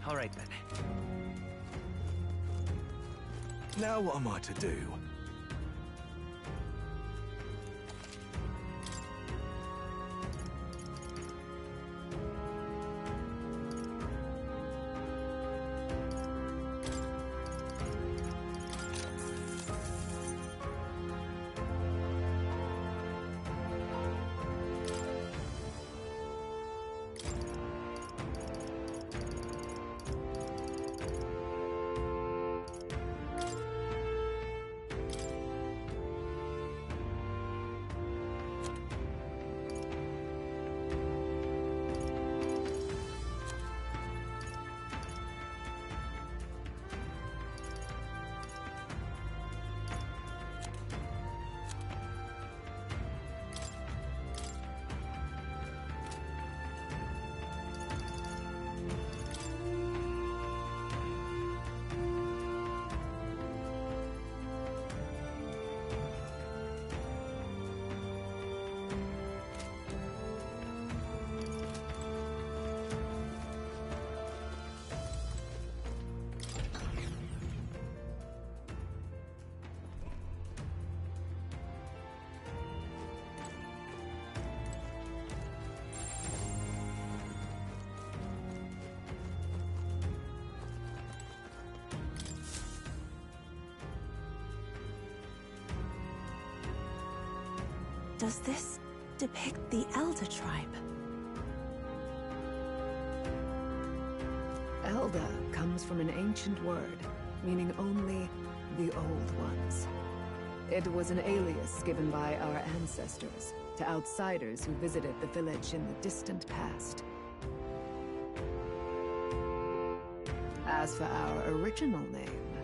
All right then. Now what am I to do? Does this depict the Elder tribe? Elder comes from an ancient word, meaning only the Old Ones. It was an alias given by our ancestors to outsiders who visited the village in the distant past. As for our original name,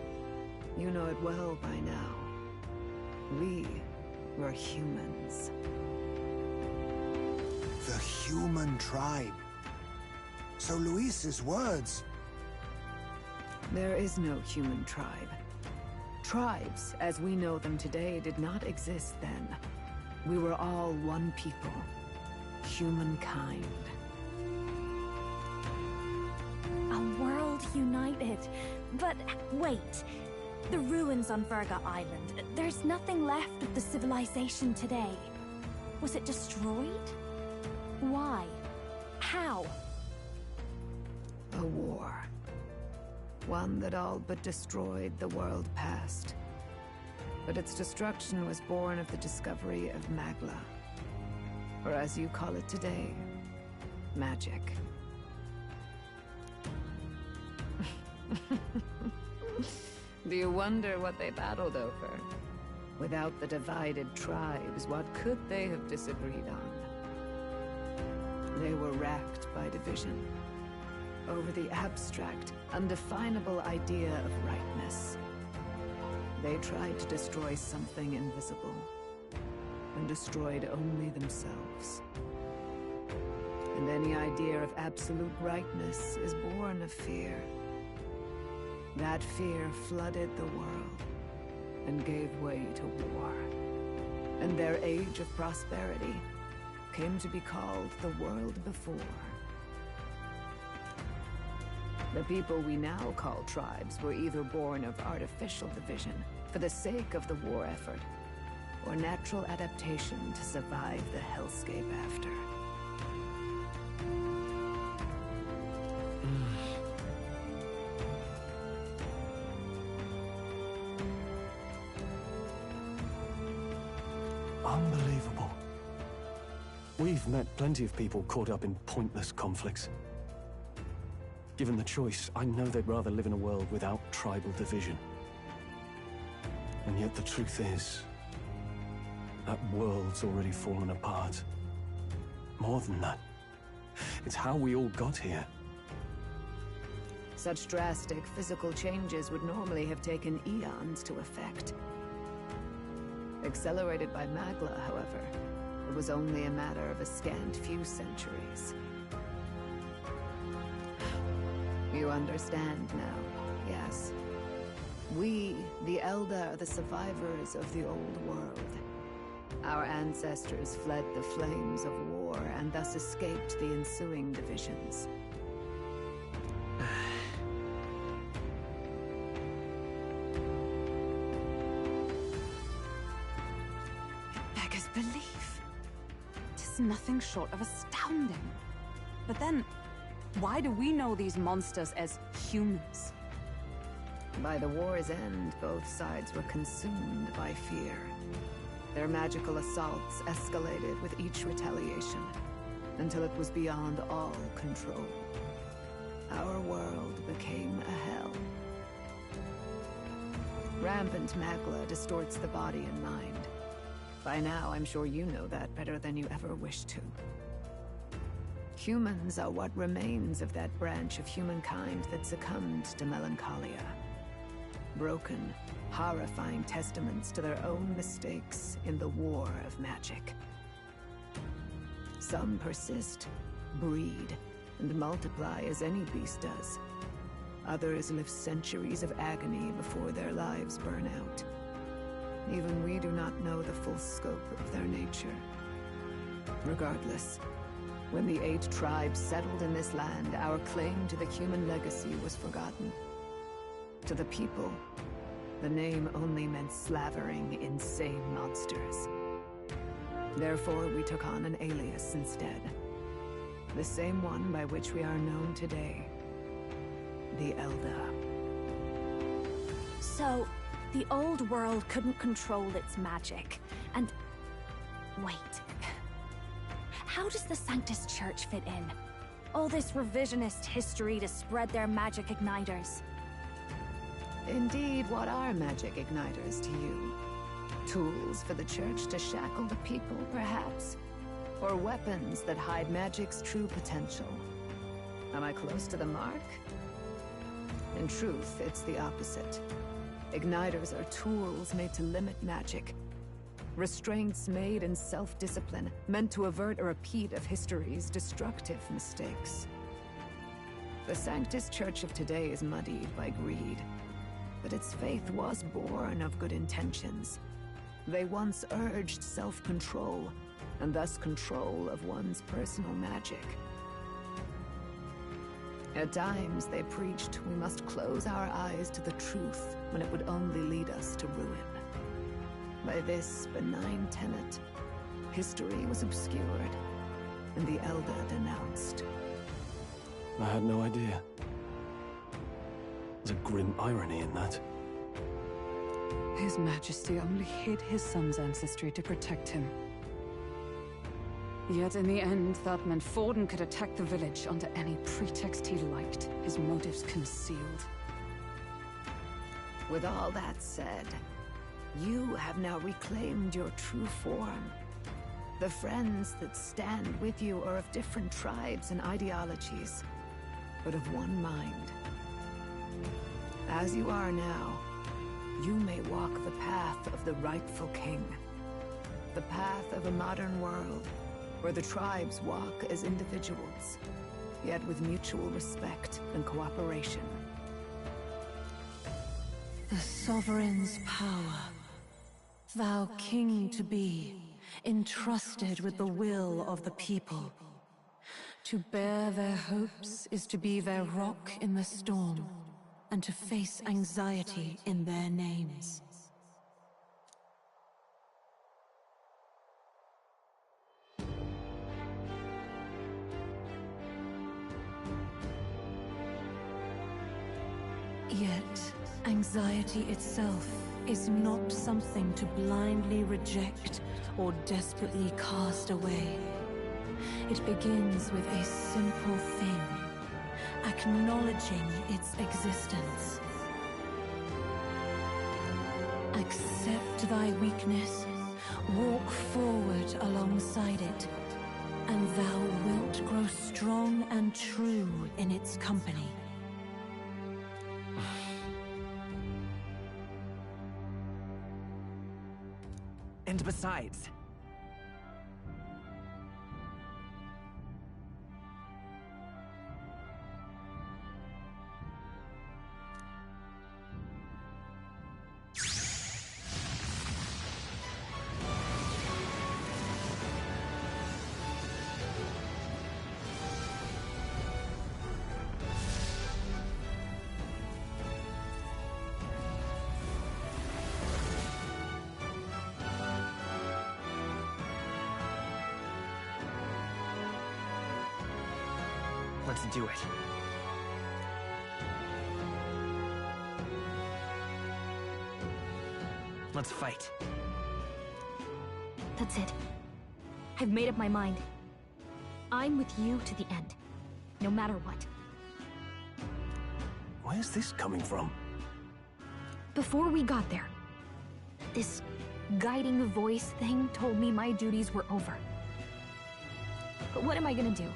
you know it well by now. We were humans. The human tribe. So Luis's words... There is no human tribe. Tribes, as we know them today, did not exist then. We were all one people. Humankind. A world united. But wait. The ruins on Virga Island. There's nothing left of the civilization today. Was it destroyed? Why? How? A war. One that all but destroyed the world past. But its destruction was born of the discovery of Magla. Or as you call it today, magic. Do you wonder what they battled over? Without the divided tribes, what could they have disagreed on? They were racked by division. Over the abstract, undefinable idea of rightness. They tried to destroy something invisible, and destroyed only themselves. And any idea of absolute rightness is born of fear. That fear flooded the world, and gave way to war. And their age of prosperity came to be called the world before. The people we now call tribes were either born of artificial division for the sake of the war effort, or natural adaptation to survive the hellscape after. Unbelievable. We've met plenty of people caught up in pointless conflicts. Given the choice, I know they'd rather live in a world without tribal division. And yet the truth is, that world's already fallen apart. More than that, it's how we all got here. Such drastic physical changes would normally have taken eons to effect. Accelerated by Magla, however, it was only a matter of a scant few centuries. You understand now, yes? We, the Elder, are the survivors of the old world. Our ancestors fled the flames of war and thus escaped the ensuing divisions. It's nothing short of astounding. But then, why do we know these monsters as humans? By the war's end, both sides were consumed by fear. Their magical assaults escalated with each retaliation, until it was beyond all control. Our world became a hell. Rampant magla distorts the body and mind. By now, I'm sure you know that better than you ever wished to. Humans are what remains of that branch of humankind that succumbed to melancholia. Broken, horrifying testaments to their own mistakes in the war of magic. Some persist, breed, and multiply as any beast does. Others live centuries of agony before their lives burn out. Even we do not know the full scope of their nature. Regardless, when the 8 tribes settled in this land, our claim to the human legacy was forgotten. To the people, the name only meant slavering, insane monsters. Therefore, we took on an alias instead. The same one by which we are known today. The Elder. So, the old world couldn't control its magic, and... Wait. How does the Sanctus Church fit in? All this revisionist history to spread their magic igniters. Indeed, what are magic igniters to you? Tools for the Church to shackle the people, perhaps? Or weapons that hide magic's true potential? Am I close to the mark? In truth, it's the opposite. Igniters are tools made to limit magic. Restraints made in self-discipline, meant to avert a repeat of history's destructive mistakes. The Sanctus Church of today is muddied by greed, but its faith was born of good intentions. They once urged self-control, and thus control of one's personal magic. At times, they preached we must close our eyes to the truth when it would only lead us to ruin. By this benign tenet, history was obscured, and the Elder denounced. I had no idea. There's a grim irony in that. His Majesty only hid his son's ancestry to protect him. Yet in the end, that meant Forden could attack the village under any pretext he liked, his motives concealed. With all that said, you have now reclaimed your true form. The friends that stand with you are of different tribes and ideologies, but of one mind. As you are now, you may walk the path of the rightful king. The path of a modern world, where the tribes walk as individuals, yet with mutual respect and cooperation. The sovereign's power, thou king to be, entrusted with the will of the people. To bear their hopes is to be their rock in the storm, and to face anxiety in their names. Yet, anxiety itself is not something to blindly reject or desperately cast away. It begins with a simple thing, acknowledging its existence. Accept thy weakness, walk forward alongside it, and thou wilt grow strong and true in its company. And besides, Let's do it. Let's fight. That's it. I've made up my mind. I'm with you to the end, no matter what. Where's this coming from? Before we got there, this guiding voice thing told me my duties were over. But what am I gonna do?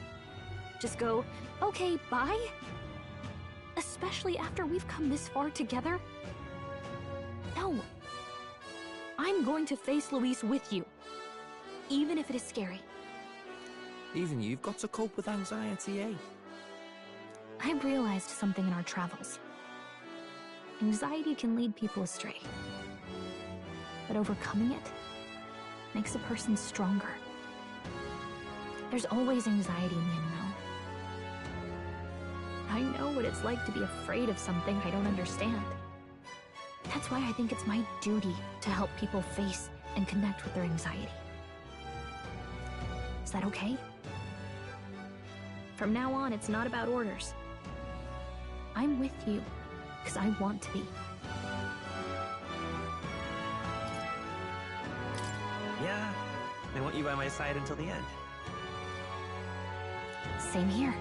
Just go, okay, bye? Especially after we've come this far together? No. I'm going to face Luis with you, even if it is scary. Even you've got to cope with anxiety, eh? I've realized something in our travels. Anxiety can lead people astray. But overcoming it makes a person stronger. There's always anxiety in the unknown. I know what it's like to be afraid of something I don't understand. That's why I think it's my duty to help people face and connect with their anxiety. Is that okay? From now on, it's not about orders. I'm with you, because I want to be. Yeah, I want you by my side until the end. Same here.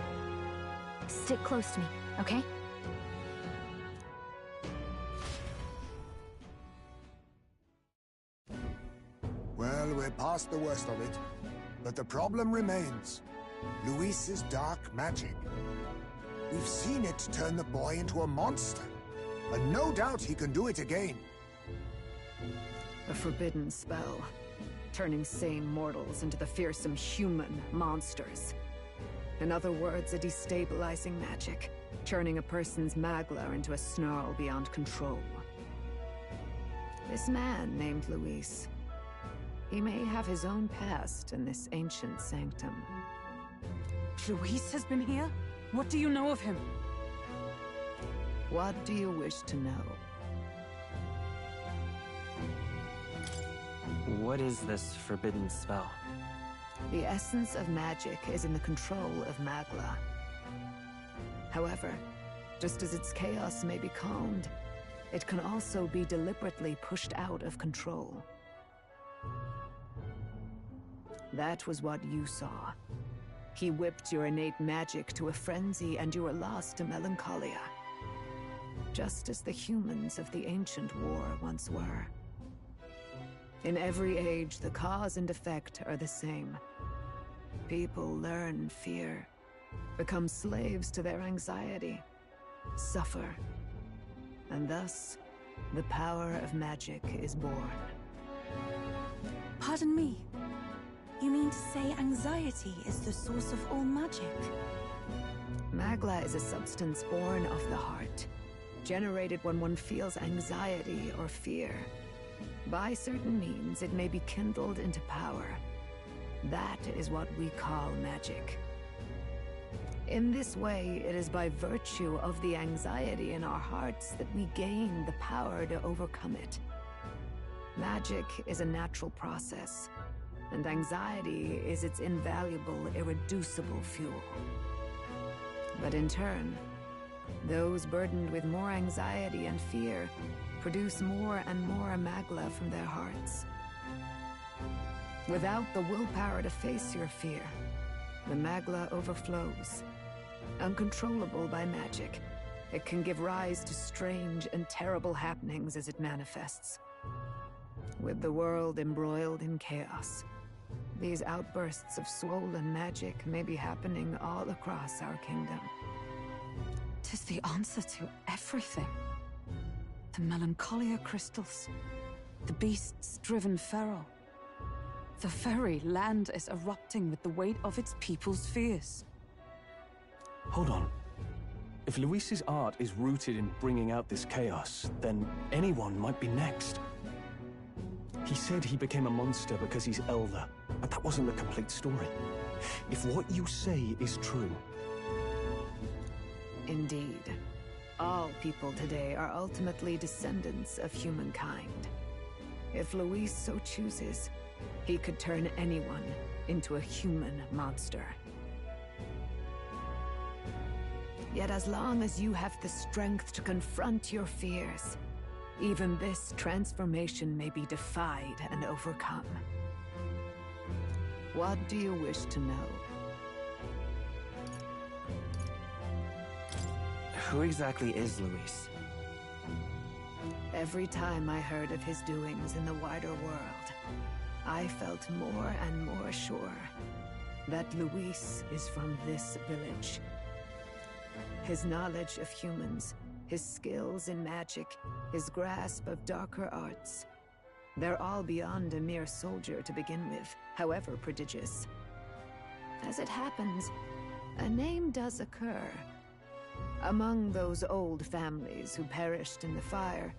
Stick close to me, okay? Well, we're past the worst of it. But the problem remains. Luis's dark magic. We've seen it turn the boy into a monster. And no doubt he can do it again. A forbidden spell, turning sane mortals into the fearsome human monsters. In other words, a destabilizing magic, turning a person's magla into a snarl beyond control. This man named Luis, he may have his own past in this ancient sanctum. Luis has been here? What do you know of him? What do you wish to know? What is this forbidden spell? The essence of magic is in the control of magla. However, just as its chaos may be calmed, it can also be deliberately pushed out of control. That was what you saw. He whipped your innate magic to a frenzy and you were lost to melancholia. Just as the humans of the ancient war once were. In every age, the cause and effect are the same. People learn fear, become slaves to their anxiety, suffer, and thus, the power of magic is born. Pardon me. You mean to say anxiety is the source of all magic? Magla is a substance born of the heart, generated when one feels anxiety or fear. By certain means, it may be kindled into power. That is what we call magic. In this way, it is by virtue of the anxiety in our hearts that we gain the power to overcome it. Magic is a natural process, and anxiety is its invaluable, irreducible fuel. But in turn, those burdened with more anxiety and fear produce more and more magla from their hearts. Without the willpower to face your fear, the magla overflows. Uncontrollable by magic, it can give rise to strange and terrible happenings as it manifests. With the world embroiled in chaos, these outbursts of swollen magic may be happening all across our kingdom. 'Tis the answer to everything. The melancholia crystals, the beasts driven feral. The very land is erupting with the weight of its people's fears. Hold on. If Luis's art is rooted in bringing out this chaos, then anyone might be next. He said he became a monster because he's elder, but that wasn't the complete story. If what you say is true... Indeed. All people today are ultimately descendants of humankind. If Luis so chooses, he could turn anyone into a human monster. Yet as long as you have the strength to confront your fears, even this transformation may be defied and overcome. What do you wish to know? Who exactly is Luis? Every time I heard of his doings in the wider world, I felt more and more sure that Luis is from this village. His knowledge of humans, his skills in magic, his grasp of darker arts, they're all beyond a mere soldier to begin with, however prodigious. As it happens, a name does occur. Among those old families who perished in the fire,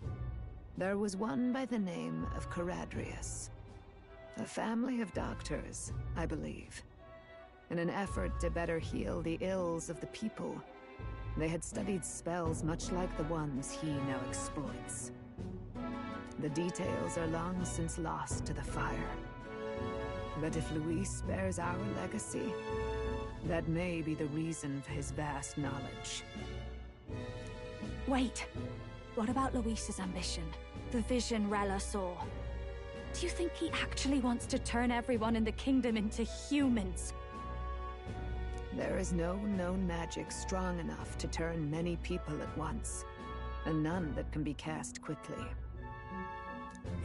there was one by the name of Caradrius. A family of doctors, I believe. In an effort to better heal the ills of the people, they had studied spells much like the ones he now exploits. The details are long since lost to the fire. But if Luis bears our legacy, that may be the reason for his vast knowledge. Wait. What about Luis's ambition? The vision Rella saw? Do you think he actually wants to turn everyone in the kingdom into humans? There is no known magic strong enough to turn many people at once, and none that can be cast quickly.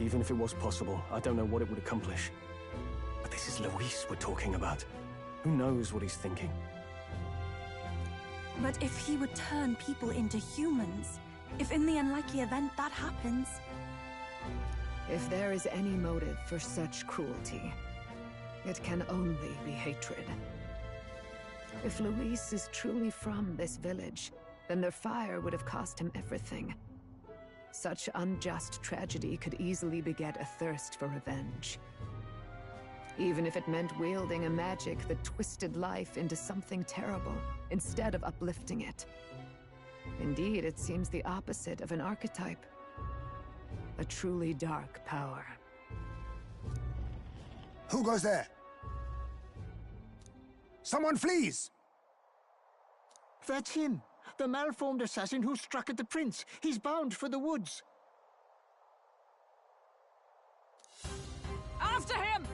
Even if it was possible, I don't know what it would accomplish. But this is Luis we're talking about. Who knows what he's thinking? But if he would turn people into humans, if in the unlikely event that happens... If there is any motive for such cruelty, it can only be hatred. If Luis is truly from this village, then their fire would have cost him everything. Such unjust tragedy could easily beget a thirst for revenge. Even if it meant wielding a magic that twisted life into something terrible, instead of uplifting it. Indeed, it seems the opposite of an archetype. A truly dark power. Who goes there? Someone flees! That's him! The malformed assassin who struck at the prince! He's bound for the woods! After him!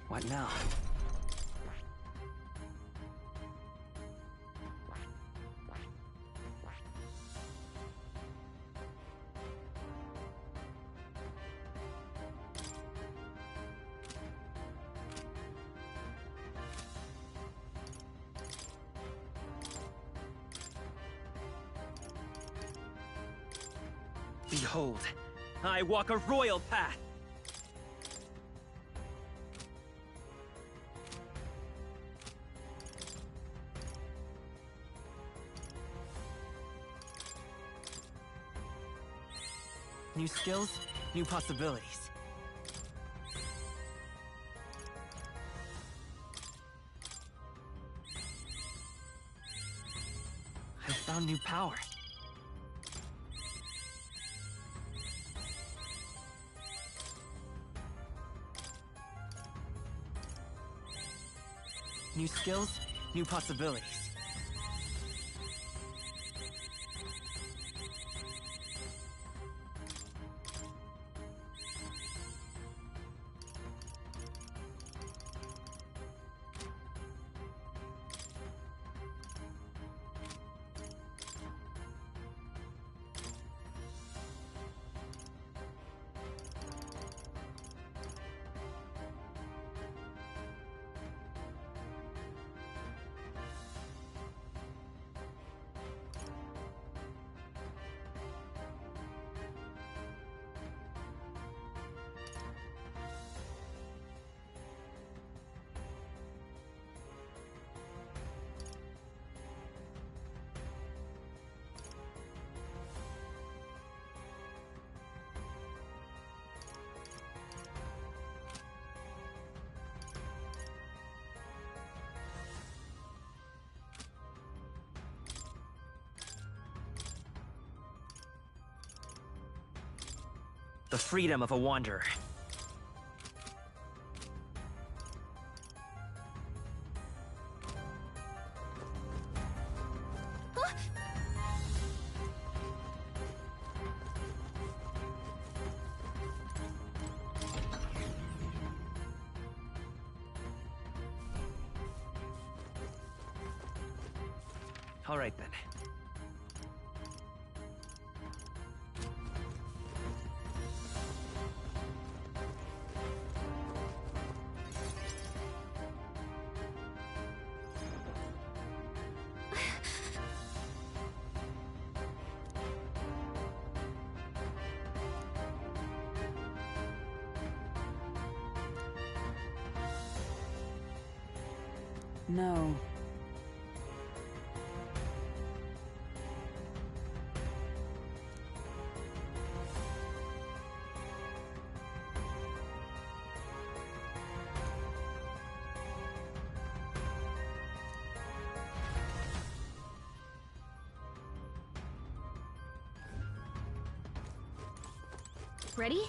What now? Behold, I walk a royal path! New skills, new possibilities. I found new power. New skills, new possibilities. The freedom of a wanderer. All right, then. No. Ready?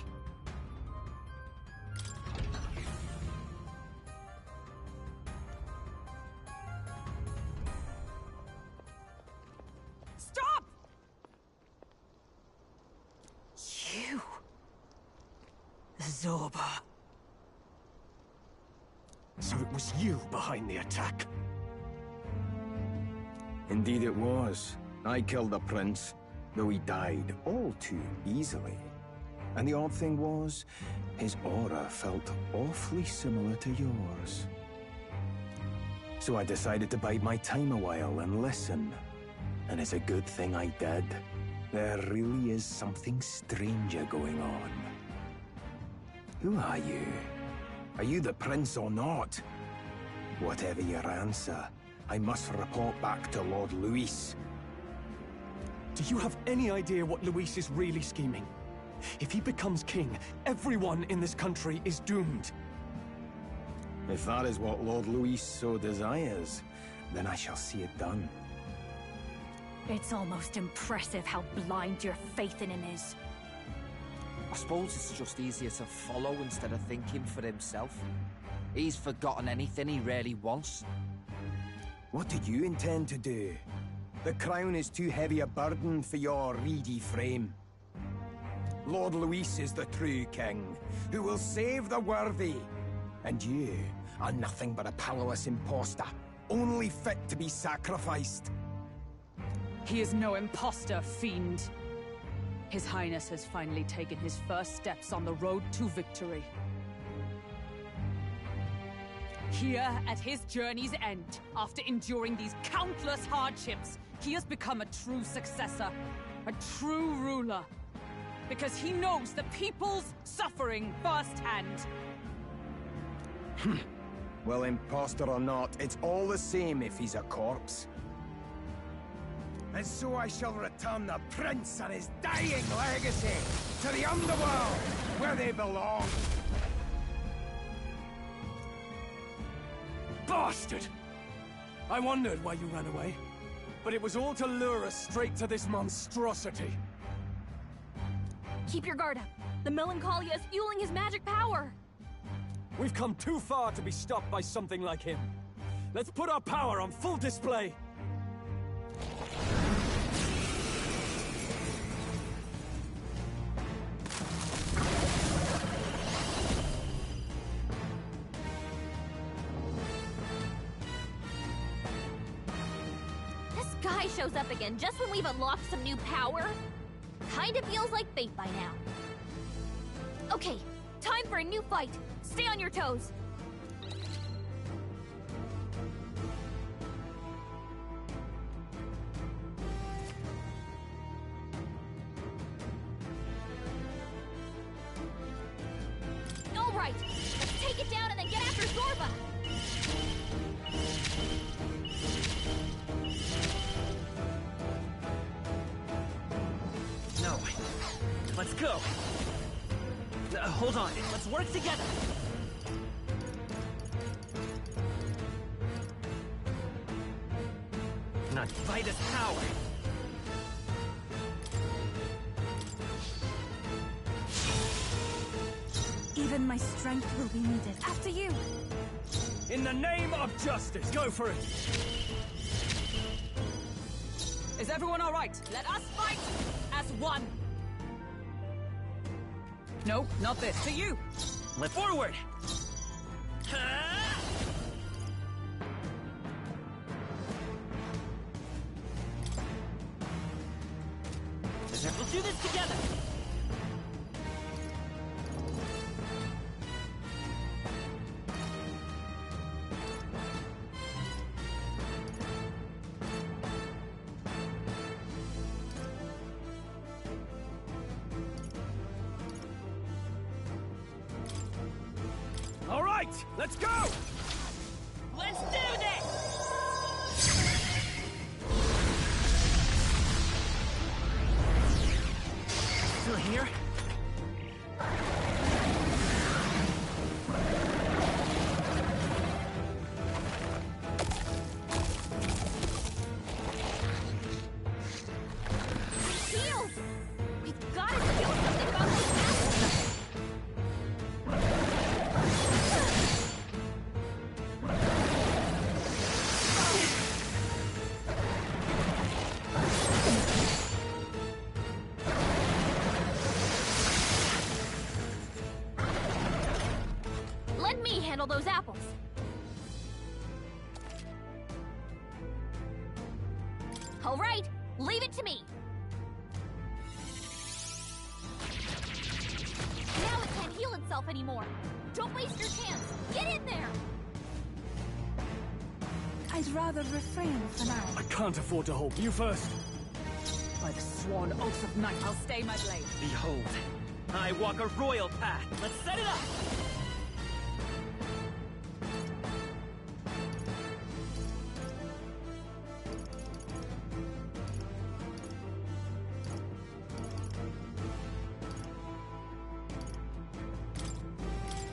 Stop! You... Zorba. So it was you behind the attack? Indeed it was. I killed the prince, though he died all too easily. And the odd thing was, his aura felt awfully similar to yours. So I decided to bide my time a while and listen. And it's a good thing I did. There really is something stranger going on. Who are you? Are you the prince or not? Whatever your answer, I must report back to Lord Luis. Do you have any idea what Luis is really scheming? If he becomes king, everyone in this country is doomed. If that is what Lord Luis so desires, then I shall see it done. It's almost impressive how blind your faith in him is. I suppose it's just easier to follow instead of thinking for himself. He's forgotten anything he really wants. What do you intend to do? The crown is too heavy a burden for your reedy frame. Lord Luis is the true king, who will save the worthy. And you are nothing but a powerless imposter, only fit to be sacrificed. He is no imposter, fiend. His Highness has finally taken his first steps on the road to victory. Here, at his journey's end, after enduring these countless hardships, he has become a true successor, a true ruler. Because he knows the people's suffering firsthand. Well, imposter or not, it's all the same if he's a corpse. And so I shall return the prince and his dying legacy to the underworld, where they belong. Bastard! I wondered why you ran away, but it was all to lure us straight to this monstrosity. Keep your guard up. The Melancholia is fueling his magic power. We've come too far to be stopped by something like him. Let's put our power on full display. This guy shows up again just when we've unlocked some new power. Kinda feels like fate by now. Okay, time for a new fight. Stay on your toes. All right, let's take it down and then get after Zorba. No. Let's go. Hold on. Let's work together. Not fight his power. Even my strength will be needed. After you! In the name of justice, go for it! Is everyone all right? Let us fight as one! No, not this. To you! Lift forward! We'll do this together! All right, let's go! Let's do this! Still here? Shield! We've got to do something about those apples! Let me handle those apples. All right, leave it to me. Now it can't heal itself anymore. Don't waste your chance. Get in there. I'd rather refrain for now. I can't afford to hold. You first. By the sworn oath of night, I'll stay my blade. Behold, I walk a royal path. Let's set it up!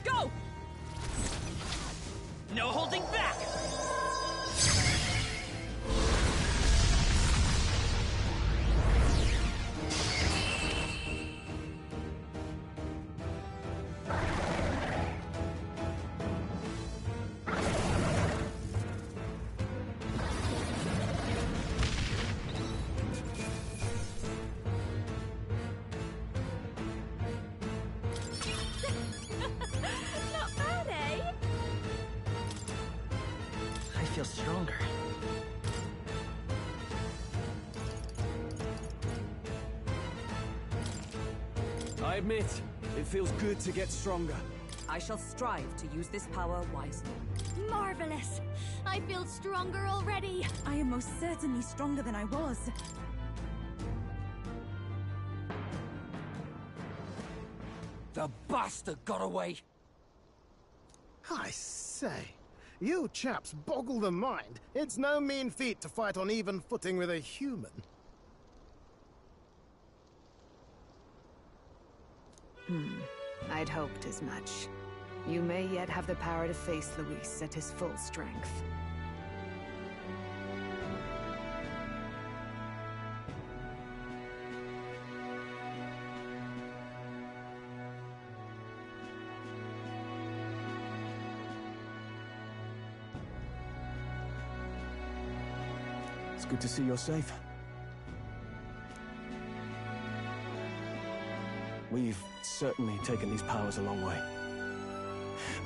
Go! No holding back! Not bad, eh? I feel stronger. I admit, it feels good to get stronger. I shall strive to use this power wisely. Marvelous! I feel stronger already. I am most certainly stronger than I was. The bastard got away! I say, you chaps boggle the mind. It's no mean feat to fight on even footing with a human. I'd hoped as much. You may yet have the power to face Luis at his full strength. It's good to see you're safe. We've certainly taken these powers a long way.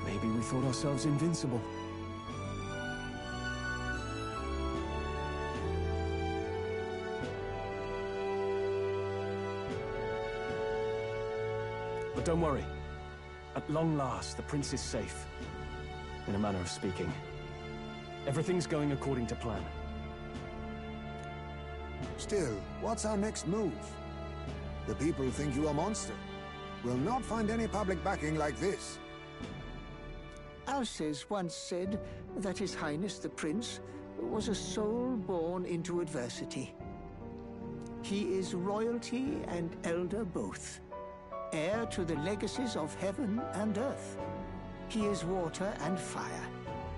Maybe we thought ourselves invincible. But don't worry. At long last, the prince is safe. In a manner of speaking. Everything's going according to plan. Still, what's our next move? The people think you a monster. Will not find any public backing like this. Alces once said that His Highness the Prince was a soul born into adversity. He is royalty and elder both, heir to the legacies of heaven and earth. He is water and fire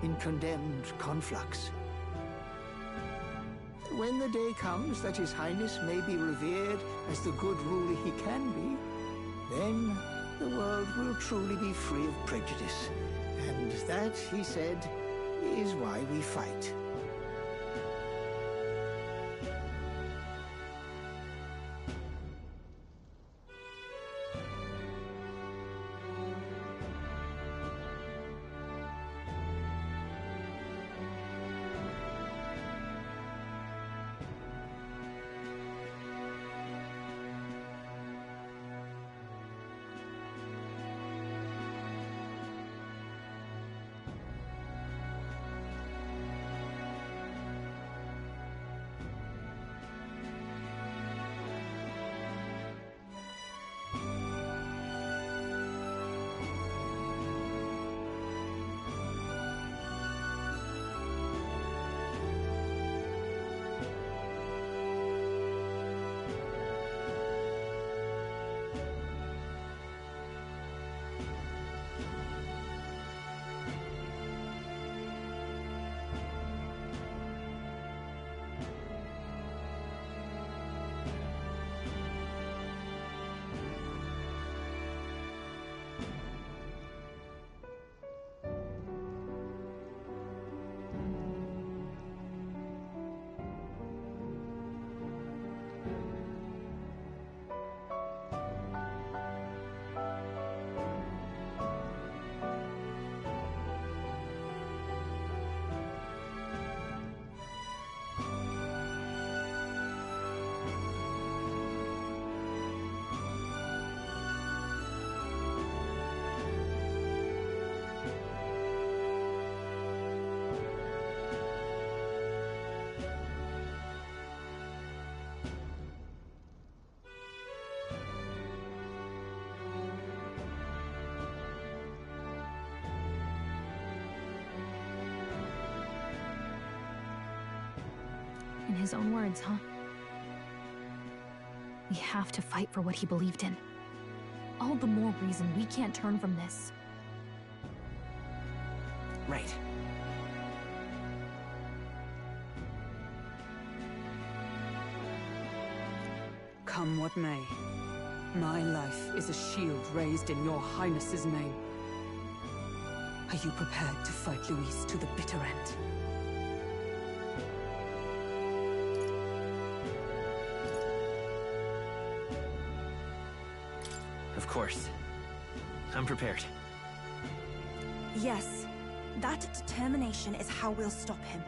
in condemned conflux. When the day comes that His Highness may be revered as the good ruler he can be, then the world will truly be free of prejudice. And that, he said, is why we fight. In his own words, huh? We have to fight for what he believed in. All the more reason we can't turn from this. Right. Come what may, my life is a shield raised in your highness's name. Are you prepared to fight Luis to the bitter end? Of course. I'm prepared. Yes, that determination is how we'll stop him.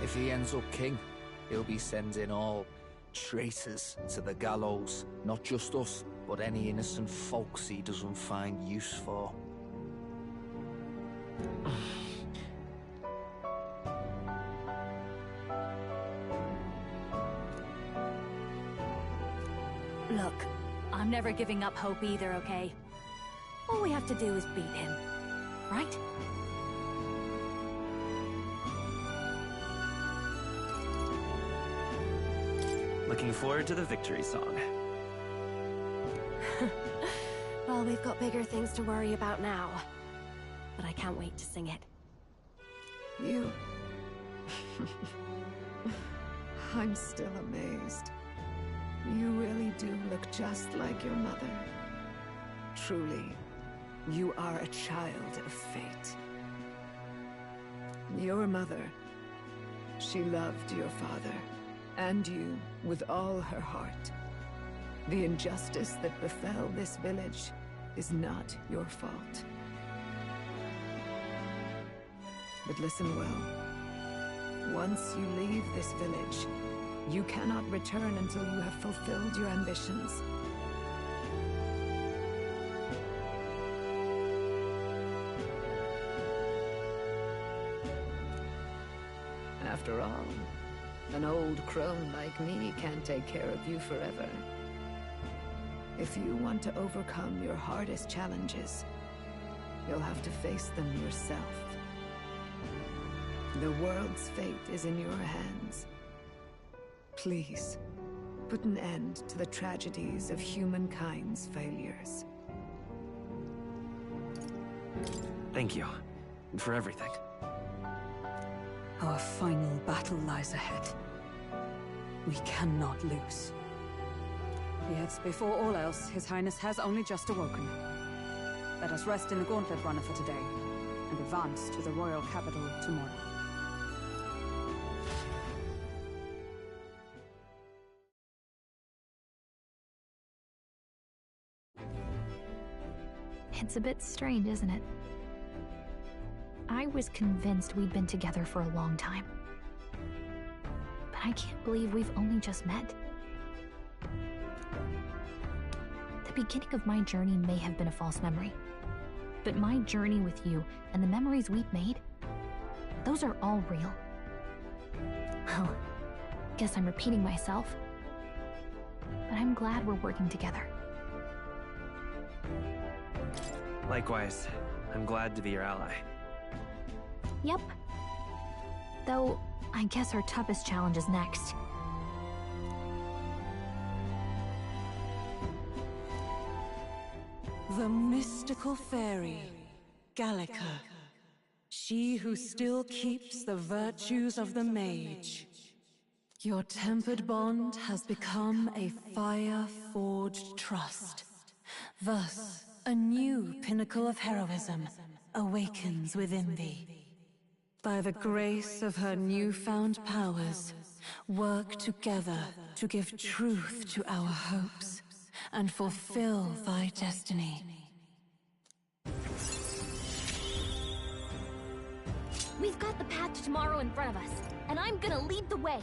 If he ends up king, he'll be sending all traitors to the gallows. Not just us, but any innocent folks he doesn't find use for. Look, I'm never giving up hope either, okay? All we have to do is beat him, right? Looking forward to the victory song. Well, we've got bigger things to worry about now. But I can't wait to sing it. You... I'm still amazed. You really do look just like your mother. Truly, you are a child of fate. Your mother, she loved your father, and you with all her heart. The injustice that befell this village is not your fault. But listen well. Once you leave this village, you cannot return until you have fulfilled your ambitions. After all, an old crone like me can't take care of you forever. If you want to overcome your hardest challenges, you'll have to face them yourself. The world's fate is in your hands. Please, put an end to the tragedies of humankind's failures. Thank you. And for everything. Our final battle lies ahead. We cannot lose. Yet, before all else, His Highness has only just awoken. Let us rest in the Gauntlet Runner for today, and advance to the royal capital tomorrow. It's a bit strange, isn't it? I was convinced we'd been together for a long time. But I can't believe we've only just met. The beginning of my journey may have been a false memory. But my journey with you and the memories we've made, those are all real. Well, guess I'm repeating myself. But I'm glad we're working together. Likewise, I'm glad to be your ally. Yep. Though, I guess our toughest challenge is next. The mystical fairy, Gallica. She who still keeps the virtues of the mage. Your tempered bond has become a fire-forged trust. Thus, a new pinnacle of heroism awakens within thee. By the grace of her newfound powers, work together to give truth to our hopes and fulfill thy destiny. We've got the path to tomorrow in front of us, and I'm gonna lead the way.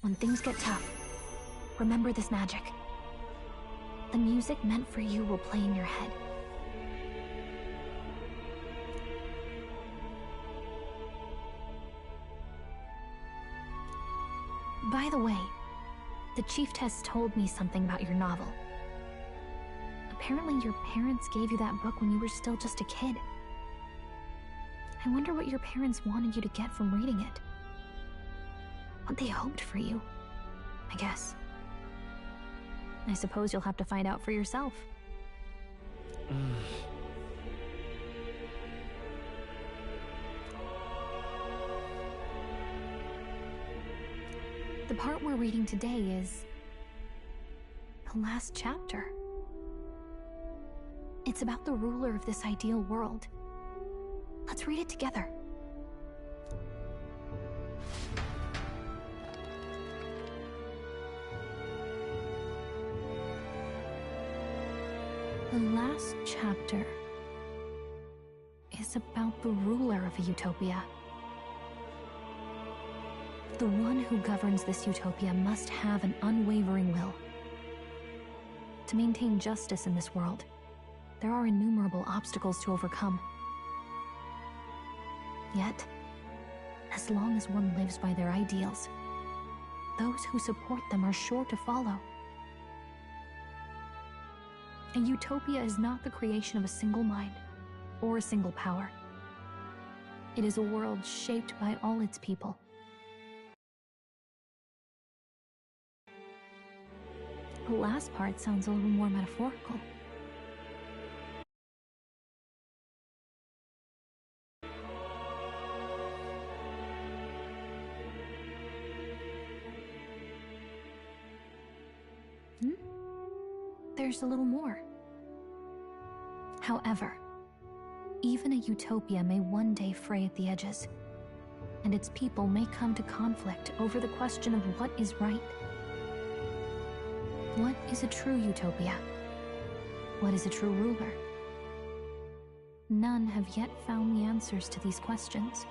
When things get tough, remember this magic. The music meant for you will play in your head. By the way, the Chiefess told me something about your novel. Apparently your parents gave you that book when you were still just a kid. I wonder what your parents wanted you to get from reading it. What they hoped for you, I guess. I suppose you'll have to find out for yourself. The part we're reading today is the last chapter. It's about the ruler of this ideal world. Let's read it together. The last chapter is about the ruler of a utopia. The one who governs this utopia must have an unwavering will. To maintain justice in this world, there are innumerable obstacles to overcome. Yet, as long as one lives by their ideals, those who support them are sure to follow. A utopia is not the creation of a single mind or a single power. It is a world shaped by all its people. The last part sounds a little more metaphorical. There's a little more. However, even a utopia may one day fray at the edges, and its people may come to conflict over the question of what is right. What is a true utopia? What is a true ruler? None have yet found the answers to these questions.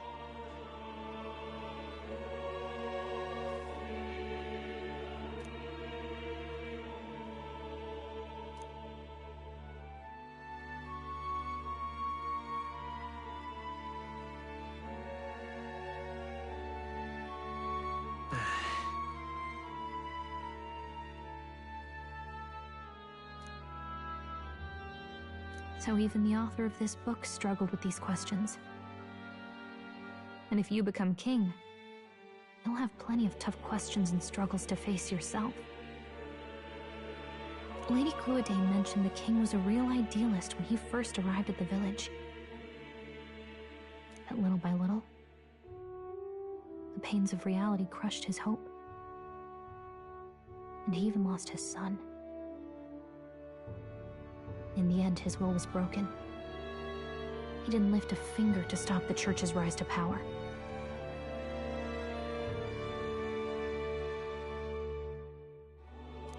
So even the author of this book struggled with these questions. And if you become king, you'll have plenty of tough questions and struggles to face yourself. Lady Gruadane mentioned the king was a real idealist when he first arrived at the village. But little by little, the pains of reality crushed his hope. And he even lost his son. In the end, his will was broken. He didn't lift a finger to stop the church's rise to power.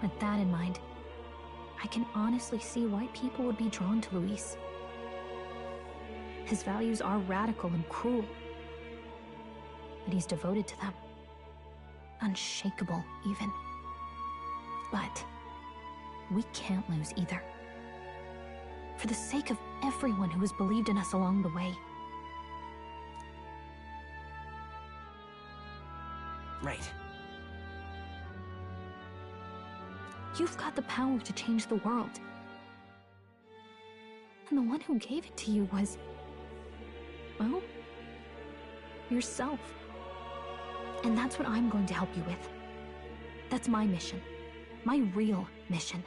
With that in mind, I can honestly see why people would be drawn to Luis. His values are radical and cruel, but he's devoted to them. Unshakable, even. But we can't lose either. For the sake of everyone who has believed in us along the way. Right. You've got the power to change the world. And the one who gave it to you was, well, yourself. And that's what I'm going to help you with. That's my mission. My real mission.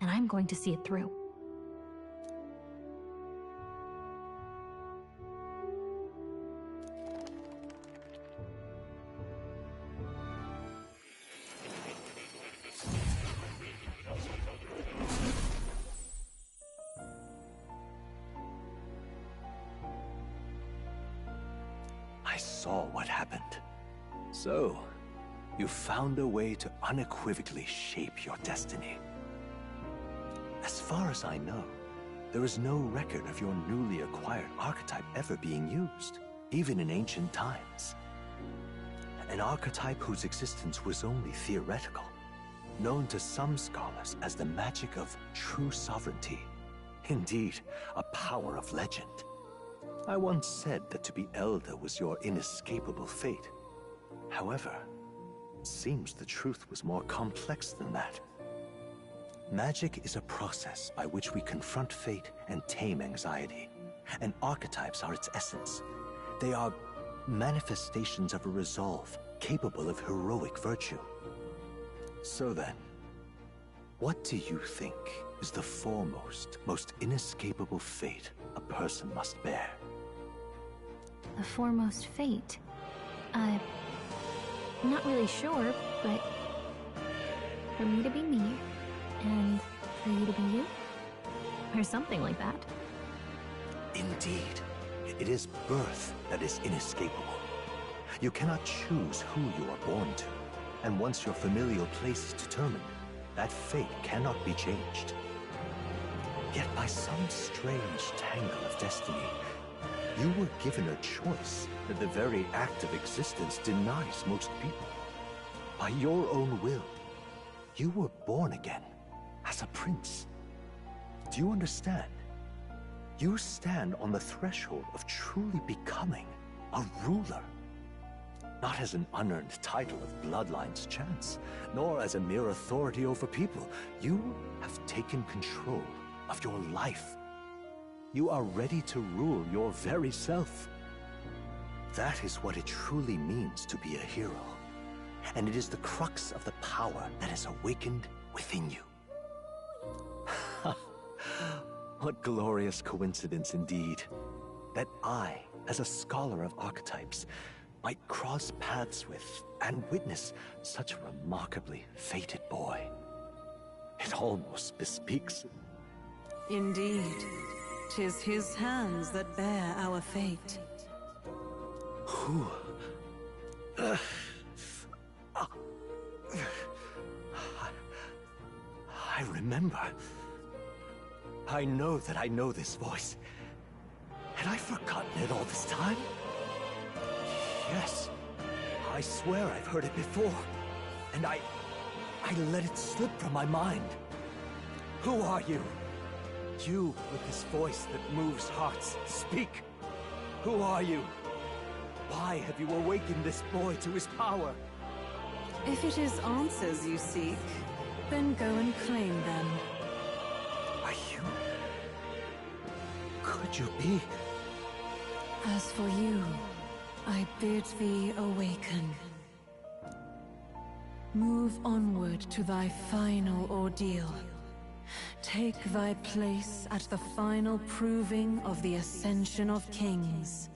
And I'm going to see it through. I saw what happened. So, you found a way to unequivocally shape your destiny. As far as I know, there is no record of your newly acquired archetype ever being used, even in ancient times. An archetype whose existence was only theoretical, known to some scholars as the magic of true sovereignty. Indeed, a power of legend. I once said that to be elder was your inescapable fate. However, it seems the truth was more complex than that. Magic is a process by which we confront fate and tame anxiety, and archetypes are its essence. They are manifestations of a resolve capable of heroic virtue. So then, what do you think is the foremost, most inescapable fate a person must bear? The foremost fate? I'm not really sure, but for me to be me, and for you to be you? Or something like that. Indeed. It is birth that is inescapable. You cannot choose who you are born to, and once your familial place is determined, that fate cannot be changed. Yet by some strange tangle of destiny, you were given a choice that the very act of existence denies most people. By your own will, you were born again as a prince. Do you understand? You stand on the threshold of truly becoming a ruler. Not as an unearned title of bloodline's chance, nor as a mere authority over people. You have taken control of your life. You are ready to rule your very self. That is what it truly means to be a hero. And it is the crux of the power that is awakened within you. What glorious coincidence indeed, that I, as a scholar of archetypes, might cross paths with and witness such a remarkably fated boy. It almost bespeaks it. Indeed, 'tis his hands that bear our fate. Who? I remember. I know that I know this voice. Had I forgotten it all this time? Yes. I swear I've heard it before. And I let it slip from my mind. Who are you? You with this voice that moves hearts. Speak. Who are you? Why have you awakened this boy to his power? If it is answers you seek, then go and claim them. Are you? Could you be? As for you, I bid thee awaken. Move onward to thy final ordeal. Take thy place at the final proving of the Ascension of Kings.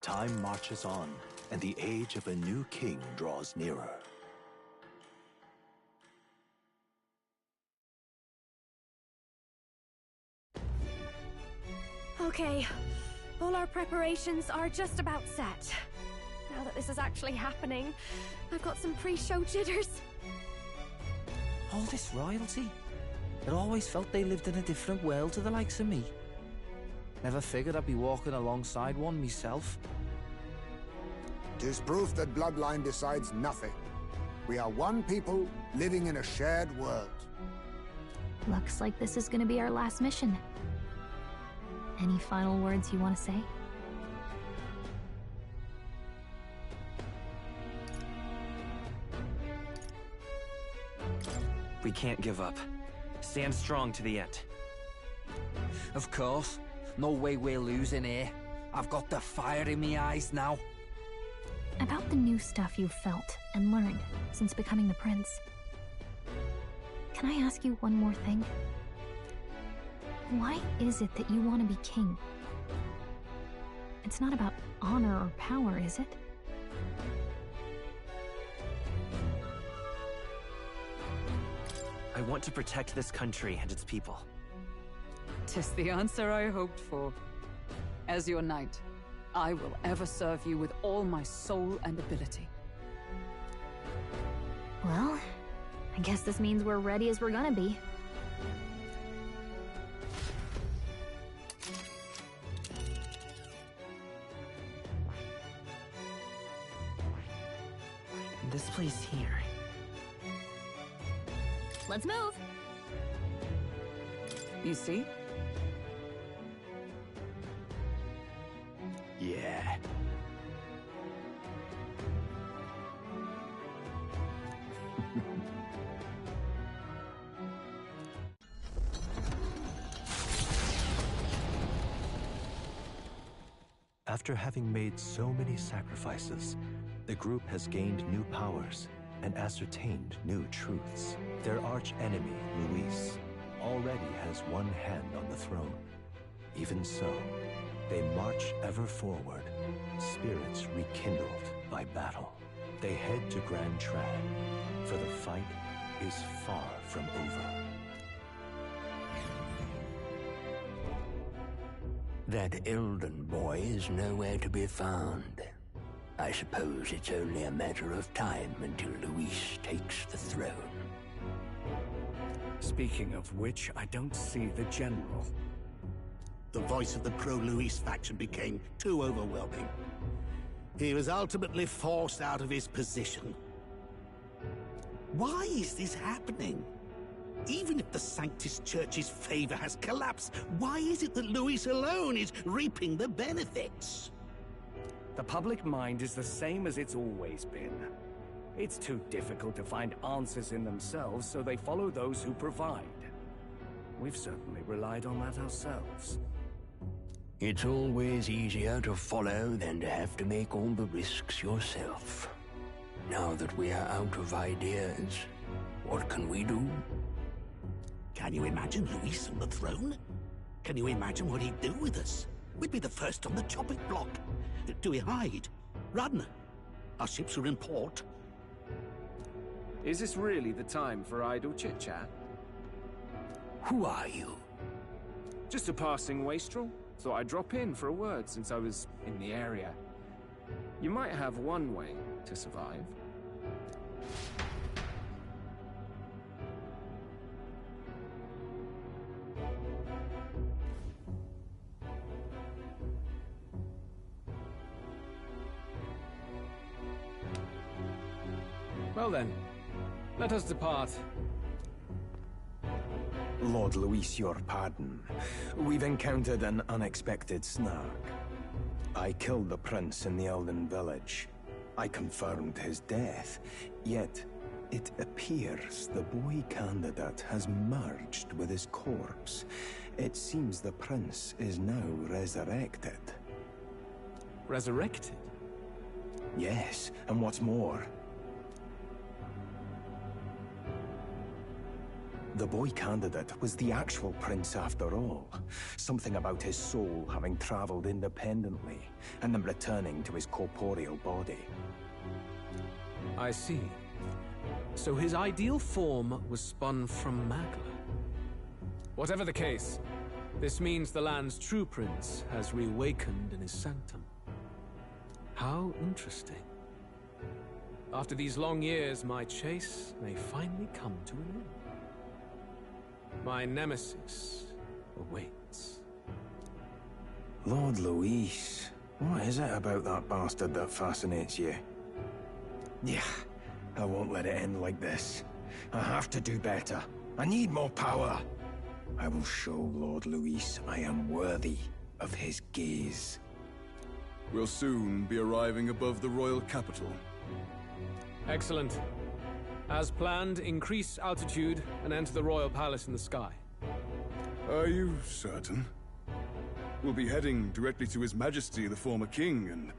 Time marches on, and the age of a new king draws nearer. Okay, all our preparations are just about set. Now that this is actually happening, I've got some pre-show jitters. All this royalty? It always felt they lived in a different world to the likes of me. Never figured I'd be walking alongside one myself. 'Tis proof that bloodline decides nothing. We are one people living in a shared world. Looks like this is gonna be our last mission. Any final words you want to say? We can't give up. Stand strong to the end. Of course. No way we're losing here. I've got the fire in my eyes now. About the new stuff you've felt and learned since becoming the prince. Can I ask you one more thing? Why is it that you want to be king? It's not about honor or power, is it? I want to protect this country and its people. 'Tis the answer I hoped for. As your knight, I will ever serve you with all my soul and ability. Well, I guess this means we're ready as we're gonna be. This place here. Let's move! You see? Yeah. After having made so many sacrifices, the group has gained new powers and ascertained new truths. Their arch-enemy, Luis, already has one hand on the throne. Even so, they march ever forward, spirits rekindled by battle. They head to Grand Trad, for the fight is far from over. That Elden boy is nowhere to be found. I suppose it's only a matter of time until Luis takes the throne. Speaking of which, I don't see the general. The voice of the pro-Luis faction became too overwhelming. He was ultimately forced out of his position. Why is this happening? Even if the Sanctus Church's favor has collapsed, why is it that Luis alone is reaping the benefits? The public mind is the same as it's always been. It's too difficult to find answers in themselves, so they follow those who provide. We've certainly relied on that ourselves. It's always easier to follow than to have to make all the risks yourself. Now that we are out of ideas, what can we do? Can you imagine Luis on the throne? Can you imagine what he'd do with us? We'd be the first on the chopping block. Do we hide? Run? Our ships are in port. Is this really the time for idle chit-chat? Who are you? Just a passing wastrel. Thought I'd drop in for a word since I was in the area. You might have one way to survive. Well then, let us depart. Lord Luis, your pardon. We've encountered an unexpected snag. I killed the prince in the Elden village. I confirmed his death, yet It appears the boy candidate has merged with his corpse. It seems the prince is now resurrected. Resurrected? Yes, and what's more, the boy candidate was the actual prince after all. Something about his soul having traveled independently, and then returning to his corporeal body. I see. So his ideal form was spun from Magla. Whatever the case, this means the land's true prince has reawakened in his sanctum. How interesting. After these long years, my chase may finally come to an end. My nemesis awaits. Lord Luis, what is it about that bastard that fascinates you? Yeah, I won't let it end like this. I have to do better. I need more power. I will show Lord Luis I am worthy of his gaze. We'll soon be arriving above the royal capital. Excellent. As planned, increase altitude and enter the royal palace in the sky. Are you certain? We'll be heading directly to His Majesty, the former king, and...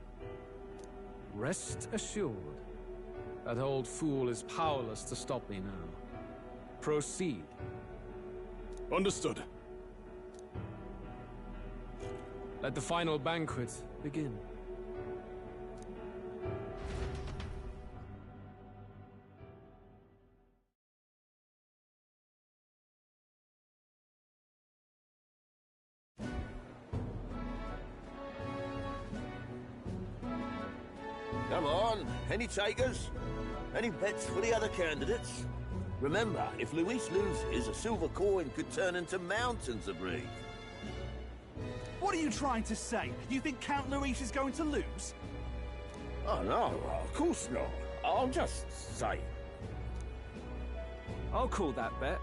Rest assured, that old fool is powerless to stop me now. Proceed. Understood. Let the final banquet begin. Come on, any takers? Any bets for the other candidates? Remember, if Luis loses, a silver coin could turn into mountains of Reef. What are you trying to say? You think Count Luis is going to lose? Oh, no, of course not. I'll just say. I'll call that bet.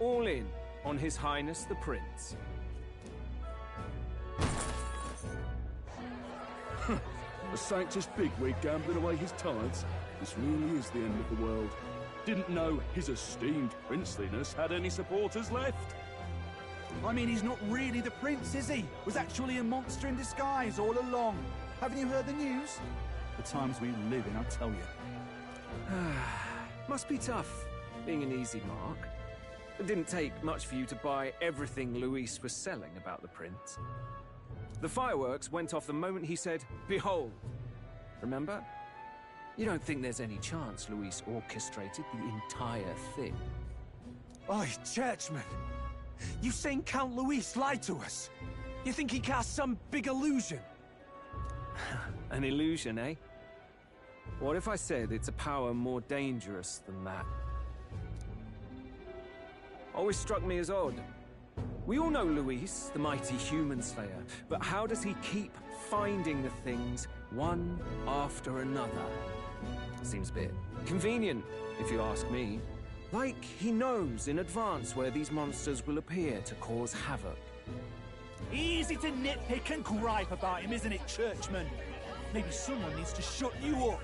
All in on His Highness the Prince. A Sanctus bigwig gambling away his tithes? This really is the end of the world. Didn't know his esteemed princeliness had any supporters left. I mean, he's not really the prince, is he? Was actually a monster in disguise all along. Haven't you heard the news? The times we live in, I tell you. Must be tough, being an easy mark. It didn't take much for you to buy everything Luis was selling about the prince. The fireworks went off the moment he said, "Behold." Remember? You don't think there's any chance Luis orchestrated the entire thing? Oi, churchman! You've seen Count Luis lie to us? You think he cast some big illusion? An illusion, eh? What if I said it's a power more dangerous than that? Always struck me as odd. We all know Luis, the mighty human slayer, but how does he keep finding the things one after another? Seems a bit convenient, if you ask me. Like he knows in advance where these monsters will appear to cause havoc. Easy to nitpick and gripe about him, isn't it, churchman? Maybe someone needs to shut you up.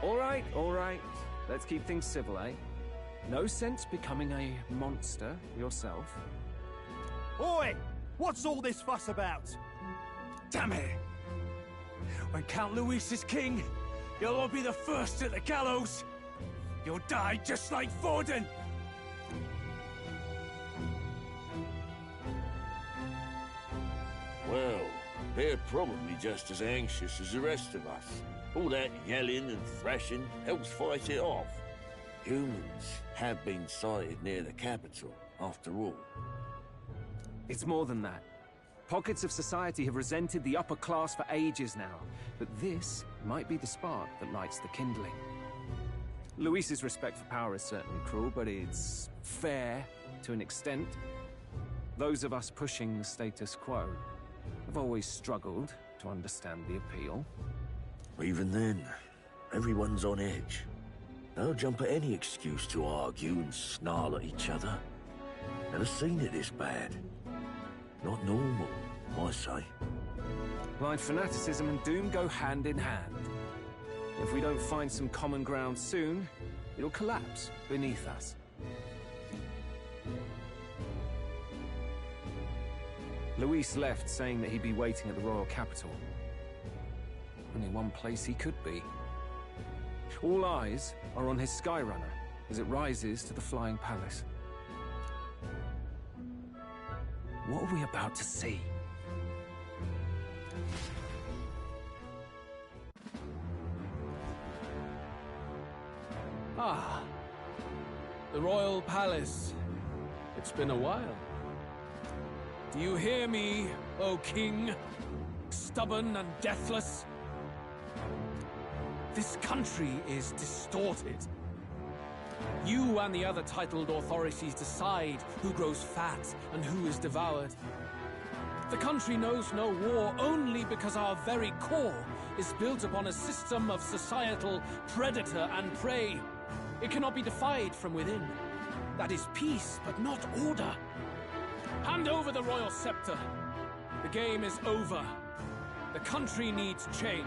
All right. Let's keep things civil, eh? No sense becoming a monster yourself. Oi! What's all this fuss about? Damn it! When Count Luis is king, you'll all be the first at the gallows. You'll die just like Forden. Well, they're probably just as anxious as the rest of us. All that yelling and thrashing helps fight it off. Humans have been sighted near the capital, after all. It's more than that. Pockets of society have resented the upper class for ages now, but this might be the spark that lights the kindling. Luis's respect for power is certainly cruel, but it's fair to an extent. Those of us pushing the status quo have always struggled to understand the appeal. Even then, everyone's on edge. They'll jump at any excuse to argue and snarl at each other. Never seen it this bad. Not normal, I say. Blind fanaticism and doom go hand in hand. If we don't find some common ground soon, it'll collapse beneath us. Luis left saying that he'd be waiting at the royal capital. Only one place he could be. All eyes are on his Skyrunner as it rises to the flying palace. What are we about to see? Ah, the royal palace. It's been a while. Do you hear me, O king? Stubborn and deathless? This country is distorted. You and the other titled authorities decide who grows fat and who is devoured. The country knows no war only because our very core is built upon a system of societal predator and prey. It cannot be defied from within. That is peace, but not order. Hand over the royal scepter. The game is over. The country needs change,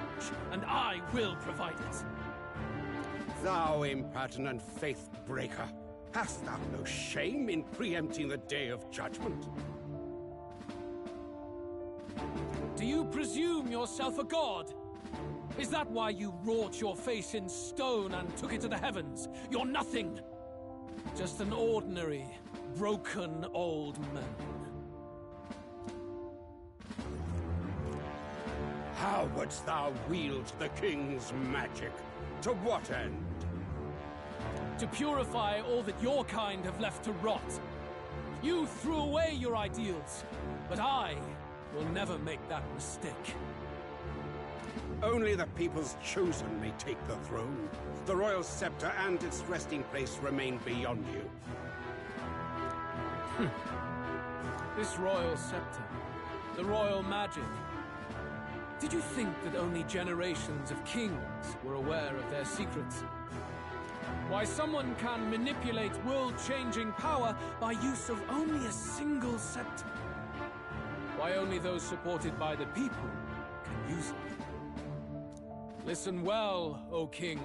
and I will provide it. Thou impertinent faith breaker, hast thou no shame in preempting the day of judgment? Do you presume yourself a god? Is that why you wrought your face in stone and took it to the heavens? You're nothing. Just an ordinary, broken old man. How wouldst thou wield the king's magic? To what end? To purify all that your kind have left to rot. You threw away your ideals, but I will never make that mistake. Only the people's chosen may take the throne. The royal scepter and its resting place remain beyond you. This royal scepter, the royal magic. Did you think that only generations of kings were aware of their secrets? Why someone can manipulate world-changing power by use of only a single scepter? Why only those supported by the people can use it? Listen well, O king.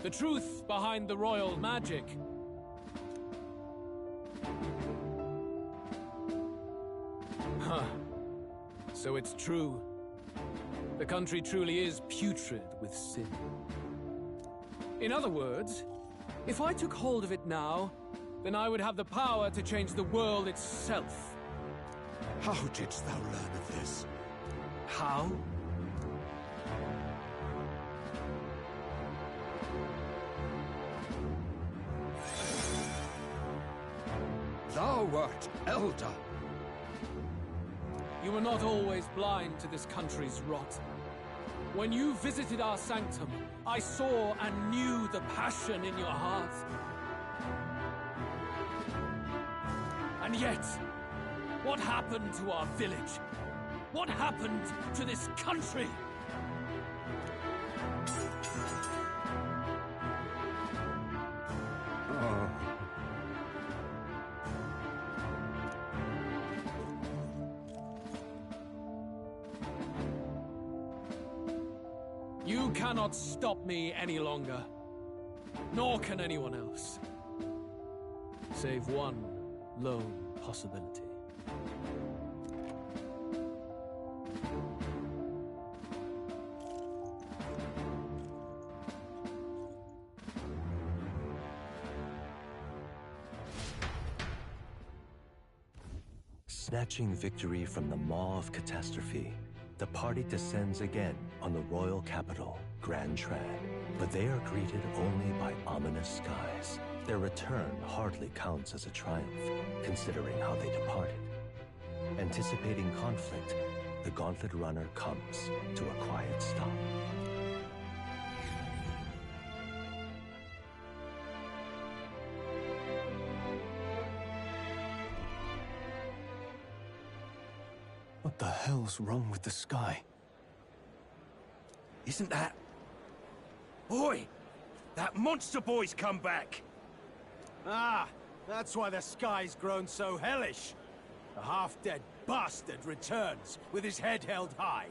The truth behind the royal magic. Huh. So it's true. The country truly is putrid with sin. In other words, if I took hold of it now, then I would have the power to change the world itself. How didst thou learn of this? How? Thou wert elder. You were not always blind to this country's rot. When you visited our sanctum, I saw and knew the passion in your heart. And yet, what happened to our village? What happened to this country? You cannot stop me any longer. Nor can anyone else. Save one lone possibility. Snatching victory from the maw of catastrophe, the party descends again on the royal capital, Grand Trad. But they are greeted only by ominous skies. Their return hardly counts as a triumph, considering how they departed. Anticipating conflict, the Gauntlet Runner comes to a quiet stop. What the hell's wrong with the sky? Isn't that... Oi! That monster boy's come back! Ah, that's why the sky's grown so hellish. The half-dead bastard returns with his head held high.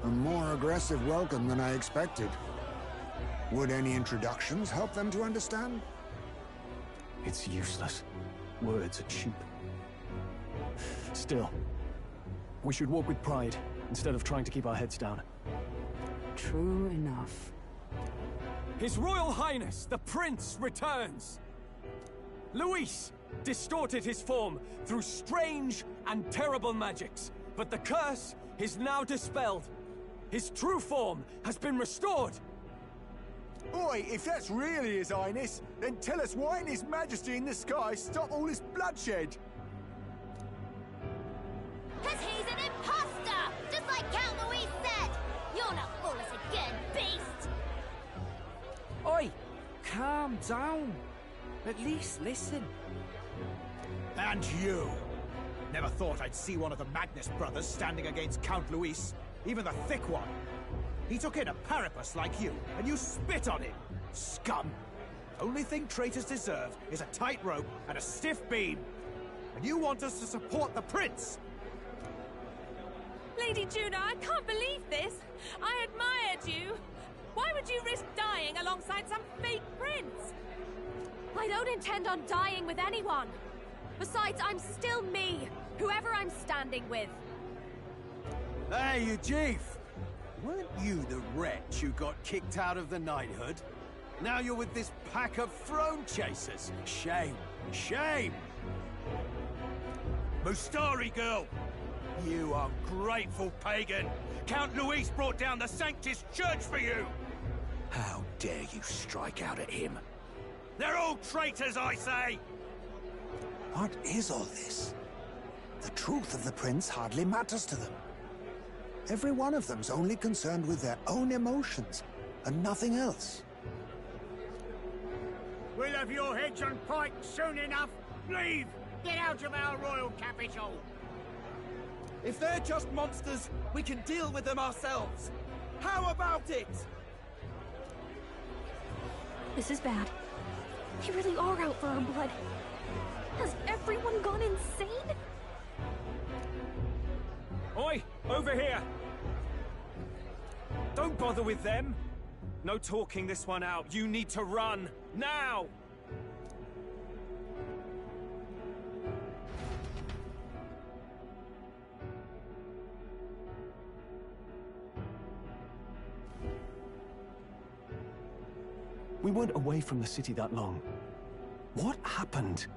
A more aggressive welcome than I expected. Would any introductions help them to understand? It's useless. Words are cheap. Still, we should walk with pride, instead of trying to keep our heads down. True enough. His Royal Highness, the Prince, returns! Luis distorted his form through strange and terrible magics, but the curse is now dispelled. His true form has been restored! Oi, if that's really His Highness, then tell us why ain't His Majesty in the sky stop all this bloodshed? Cause he's an imposter! Just like Count Louis said! You'll not fool us again, beast! Oi! Calm down. At least listen. And you! Never thought I'd see one of the Magnus brothers standing against Count Luis, even the thick one. He took in a Paripus like you, and you spit on him! Scum! Only thing traitors deserve is a tight rope and a stiff beam. And you want us to support the prince! Lady Juno, I can't believe this! I admired you! Why would you risk dying alongside some fake prince? I don't intend on dying with anyone. Besides, I'm still me, whoever I'm standing with. Hey, you chief! Weren't you the wretch who got kicked out of the knighthood? Now you're with this pack of throne chasers. Shame. Shame! Mustari girl! You ungrateful pagan! Count Luis brought down the Sanctus Church for you! How dare you strike out at him? They're all traitors, I say! What is all this? The truth of the prince hardly matters to them. Every one of them's only concerned with their own emotions, and nothing else. We'll have your heads on pike soon enough. Leave! Get out of our royal capital! If they're just monsters, we can deal with them ourselves. How about it? This is bad. They really are out for our blood. Has everyone gone insane? Oi! Over here! Don't bother with them! No talking this one out. You need to run! Now! We weren't away from the city that long. What happened?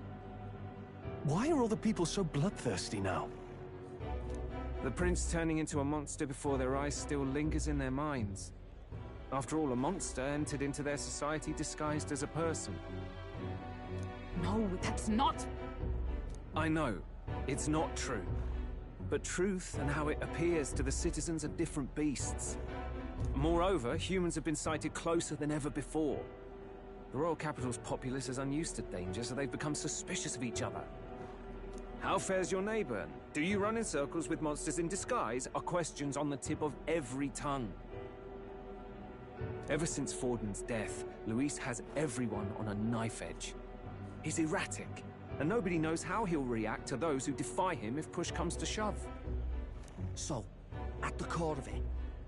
Why are all the people so bloodthirsty now? The prince turning into a monster before their eyes still lingers in their minds. After all, a monster entered into their society disguised as a person. No, that's not... I know, it's not true. But truth and how it appears to the citizens are different beasts. Moreover, humans have been sighted closer than ever before. The royal capital's populace is unused to danger, so they've become suspicious of each other. How fares your neighbor? Do you run in circles with monsters in disguise? Are questions on the tip of every tongue. Ever since Forden's death, Luis has everyone on a knife edge. He's erratic, and nobody knows how he'll react to those who defy him if push comes to shove. So, at the core of it,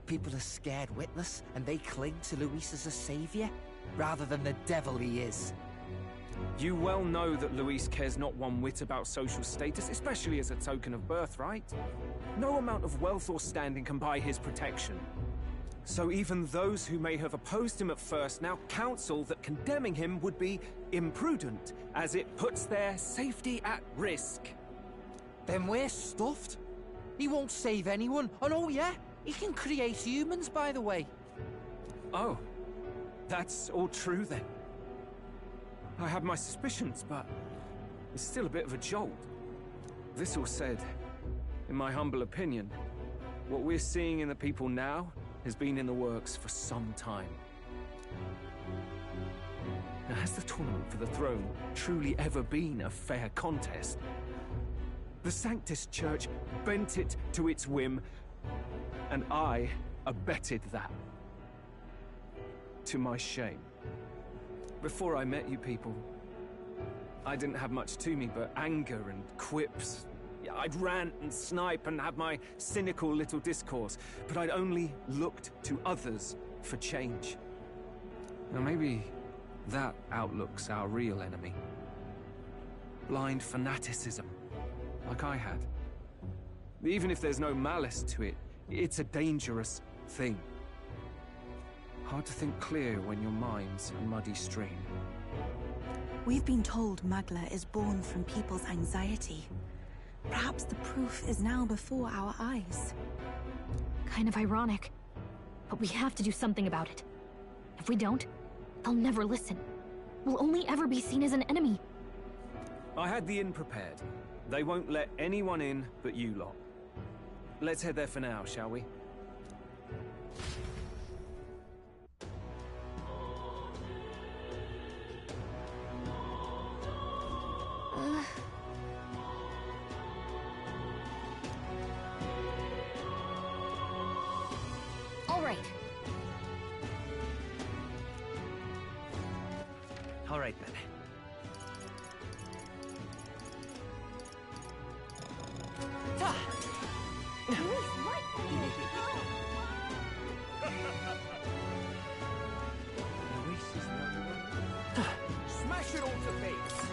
people are scared witless, and they cling to Luis as a savior, rather than the devil he is. You well know that Luis cares not one whit about social status, especially as a token of birthright. No amount of wealth or standing can buy his protection. So even those who may have opposed him at first now counsel that condemning him would be imprudent, as it puts their safety at risk. Then we're stuffed. He won't save anyone, and oh yeah, he can create humans, by the way. Oh, that's all true then. I have my suspicions, but it's still a bit of a jolt. This all said, in my humble opinion, what we're seeing in the people now has been in the works for some time. Now, has the tournament for the throne truly ever been a fair contest? The Sanctus Church bent it to its whim, and I abetted that. To my shame. Before I met you people, I didn't have much to me but anger and quips. I'd rant and snipe and have my cynical little discourse, but I'd only looked to others for change. Now maybe that outlook's our real enemy. Blind fanaticism, like I had. Even if there's no malice to it, it's a dangerous thing. Hard to think clear when your mind's a muddy stream. We've been told Magla is born from people's anxiety. Perhaps the proof is now before our eyes. Kind of ironic. But we have to do something about it. If we don't, they'll never listen. We'll only ever be seen as an enemy. I had the inn prepared. They won't let anyone in but you lot. Let's head there for now, shall we? All right. All right, then. Smash it all to bits!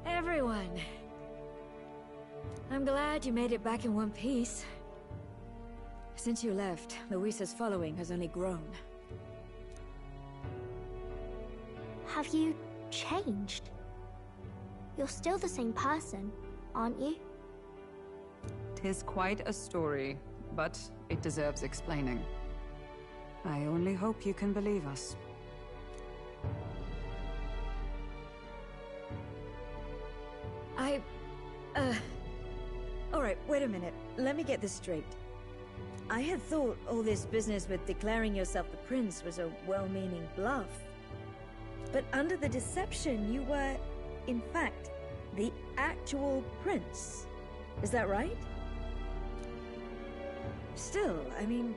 Everyone. I'm glad you made it back in one piece. Since you left, Luisa's following has only grown. Have you changed? You're still the same person, aren't you? 'Tis quite a story, but it deserves explaining. I only hope you can believe us. Alright, wait a minute. Let me get this straight. I had thought all this business with declaring yourself the prince was a well-meaning bluff. But under the deception, you were, in fact, the actual prince. Is that right? Still, I mean,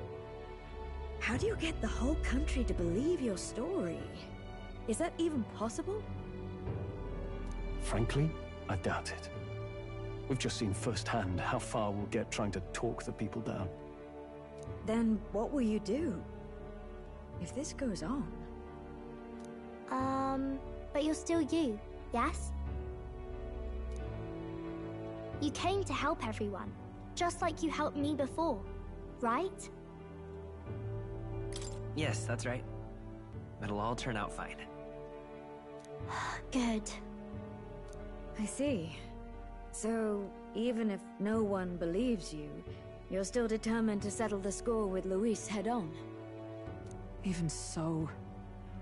how do you get the whole country to believe your story? Is that even possible? Frankly, I doubt it. We've just seen firsthand how far we'll get trying to talk the people down. Then what will you do? If this goes on... But you're still you, yes? You came to help everyone, just like you helped me before, right? Yes, that's right. It'll all turn out fine. Good. I see. So, even if no one believes you, you're still determined to settle the score with Luis head-on? Even so,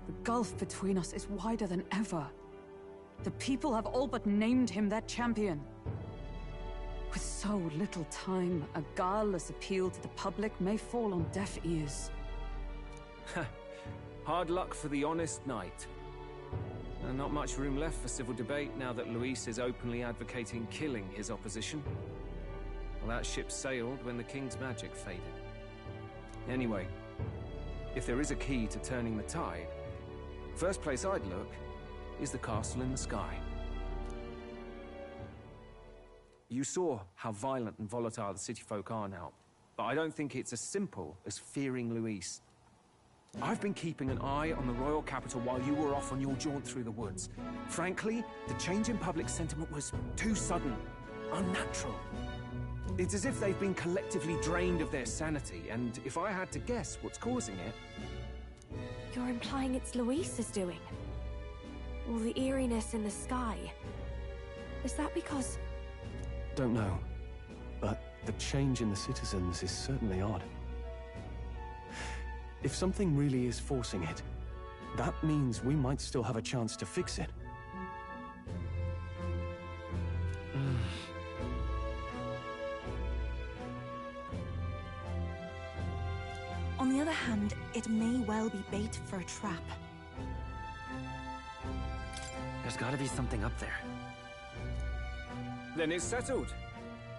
the gulf between us is wider than ever. The people have all but named him their champion. With so little time, a guileless appeal to the public may fall on deaf ears. Hard luck for the honest knight. And not much room left for civil debate now that Luis is openly advocating killing his opposition. Well, that ship sailed when the king's magic faded. Anyway, if there is a key to turning the tide, first place I'd look is the castle in the sky. You saw how violent and volatile the city folk are now, but I don't think it's as simple as fearing Luis. I've been keeping an eye on the royal capital while you were off on your jaunt through the woods. Frankly, the change in public sentiment was too sudden, unnatural. It's as if they've been collectively drained of their sanity, and if I had to guess what's causing it... You're implying it's Luis's doing? All the eeriness in the sky. Is that because... Don't know, but the change in the citizens is certainly odd. If something really is forcing it, that means we might still have a chance to fix it. On the other hand, it may well be bait for a trap. There's gotta be something up there. Then it's settled.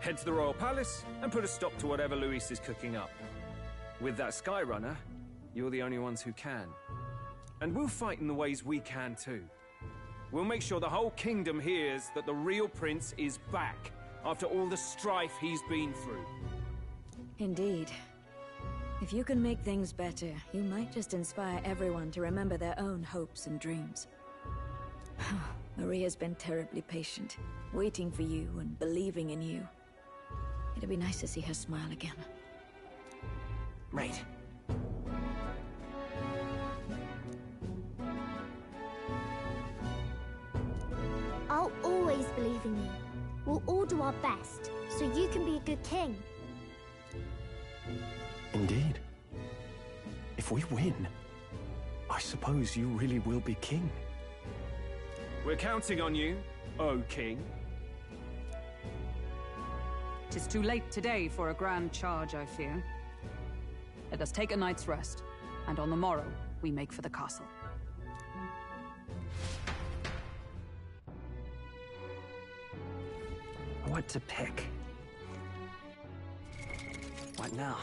head to the Royal Palace and put a stop to whatever Luis is cooking up. With that Skyrunner, you're the only ones who can. And we'll fight in the ways we can too. We'll make sure the whole kingdom hears that the real prince is back after all the strife he's been through. Indeed. If you can make things better, you might just inspire everyone to remember their own hopes and dreams. Maria's been terribly patient, waiting for you and believing in you. It'd be nice to see her smile again. Right. I'll always believe in you. We'll all do our best, so you can be a good king. Indeed. If we win, I suppose you really will be king. We're counting on you, O King. 'Tis too late today for a grand charge, I fear. Let us take a night's rest, and on the morrow, we make for the castle. What to pick? What now?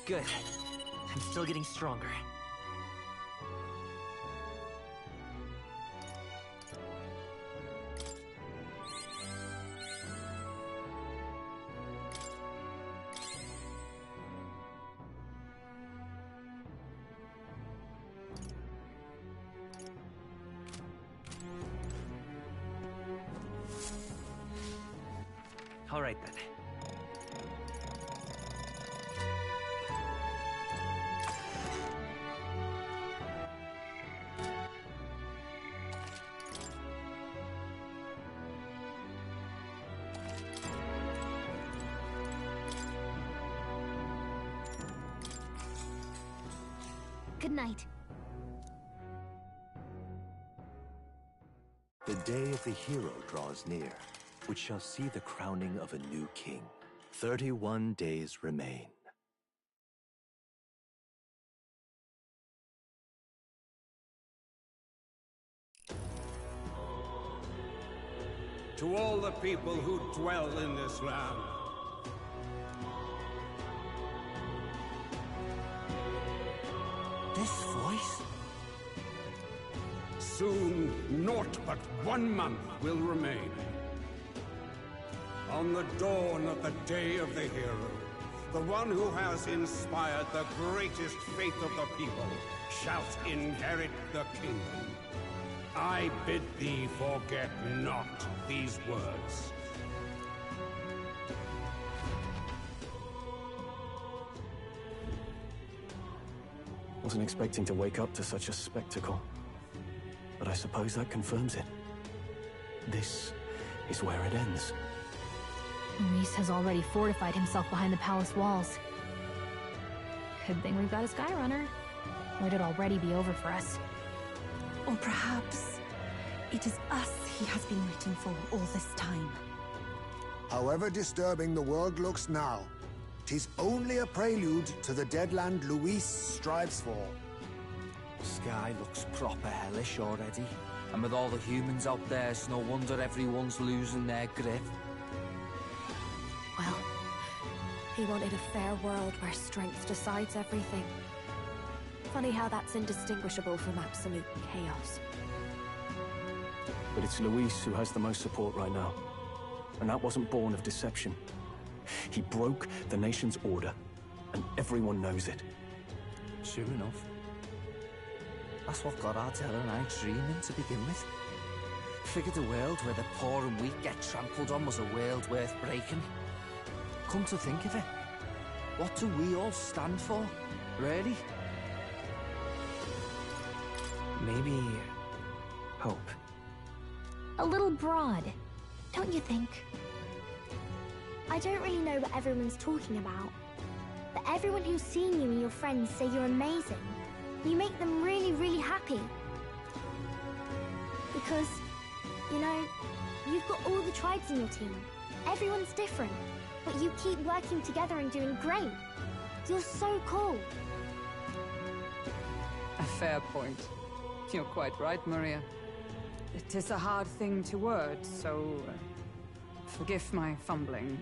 Good. I'm still getting stronger. All right, then. Good night. The day of the hero draws near, which shall see the crowning of a new king. 31 days remain. To all the people who dwell in this land, This voice? soon naught but 1 month will remain. On the dawn of the day of the hero, the one who has inspired the greatest faith of the people shalt inherit the kingdom. I bid thee forget not these words. Wasn't expecting to wake up to such a spectacle, but I suppose that confirms it. This is where it ends. Luis has already fortified himself behind the palace walls. Good thing we've got a Skyrunner, or it'd already be over for us. Or perhaps it is us he has been waiting for all this time. However disturbing the world looks now, 'tis only a prelude to the deadland Luis strives for. Sky looks proper hellish already. And with all the humans out there, it's no wonder everyone's losing their grip. Well, he wanted a fair world where strength decides everything. Funny how that's indistinguishable from absolute chaos. But it's Luis who has the most support right now. And that wasn't born of deception. He broke the nation's order, and everyone knows it. Sure enough. That's what got Ardella and I dreaming to begin with. Figured a world where the poor and weak get trampled on was a world worth breaking. Come to think of it, what do we all stand for, really? Maybe... hope. A little broad, don't you think? I don't really know what everyone's talking about, but everyone who's seen you and your friends say you're amazing. You make them really, really happy. Because, you know, you've got all the tribes in your team. Everyone's different, but you keep working together and doing great. You're so cool. A fair point. You're quite right, Maria. It is a hard thing to word, so forgive my fumbling.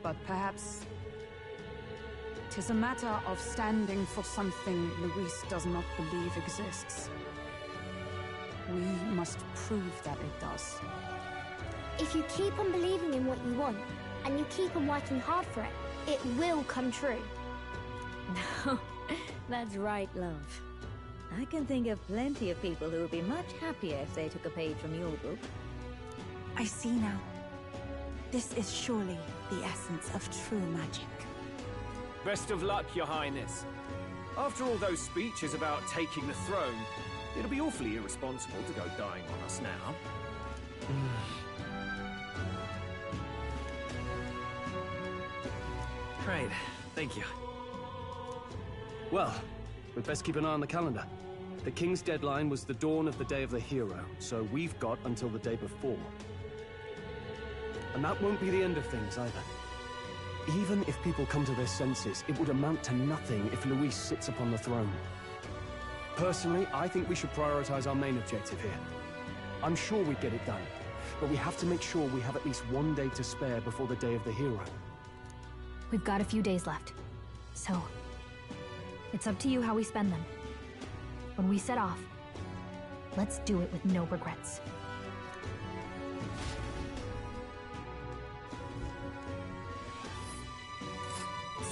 But perhaps 'tis a matter of standing for something Luis does not believe exists. We must prove that it does. If you keep on believing in what you want, and you keep on working hard for it, it will come true. That's right, love. I can think of plenty of people who would be much happier if they took a page from your book. I see now. This is surely the essence of true magic. Best of luck, Your Highness. After all those speeches about taking the throne, it'll be awfully irresponsible to go dying on us now. Right, thank you. Well, we'd best keep an eye on the calendar. The King's deadline was the dawn of the Day of the Hero, so we've got until the day before. And that won't be the end of things, either. Even if people come to their senses, it would amount to nothing if Luis sits upon the throne. Personally, I think we should prioritize our main objective here. I'm sure we'd get it done, but we have to make sure we have at least one day to spare before the Day of the Hero. We've got a few days left, so it's up to you how we spend them. When we set off, let's do it with no regrets.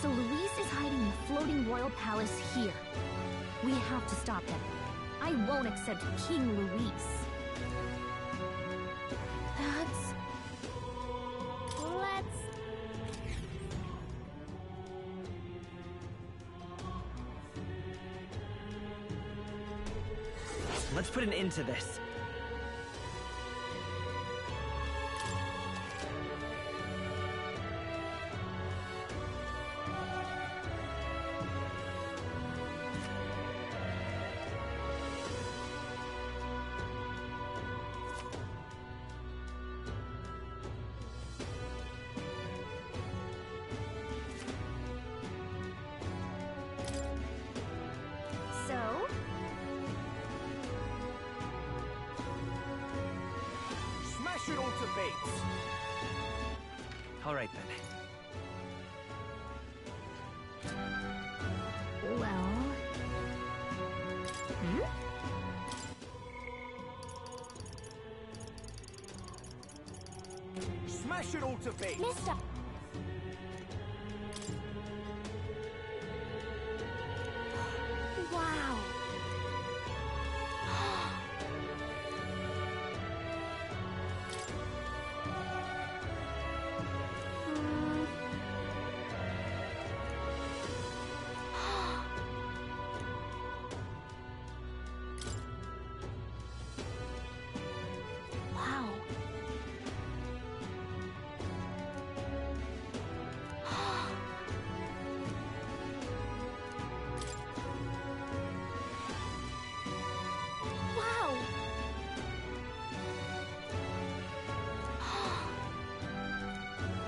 So Luis is hiding in the floating royal palace here. We have to stop him. I won't accept King Luis. Let's put an end to this. Shoot all to base. All right, then. Well... Smash it all to base. Mister... Wow.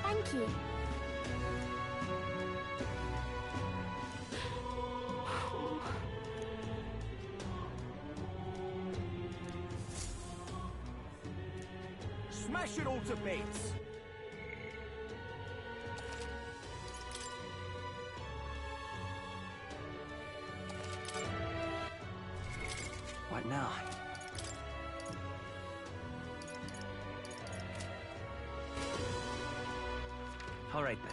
Thank you. Smash it all to bits. What now? All right, then.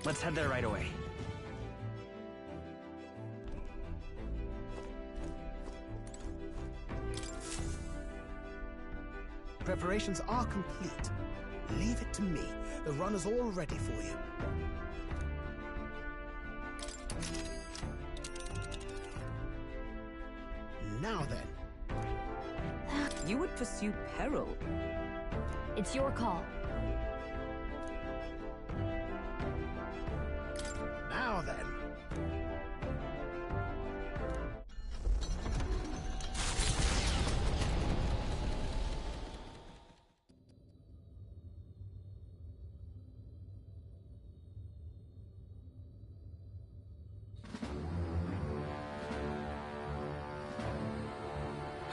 Let's head there right away. Preparations are complete. Leave it to me. The runner's all ready for you. Now then. You would pursue peril. It's your call. Now then.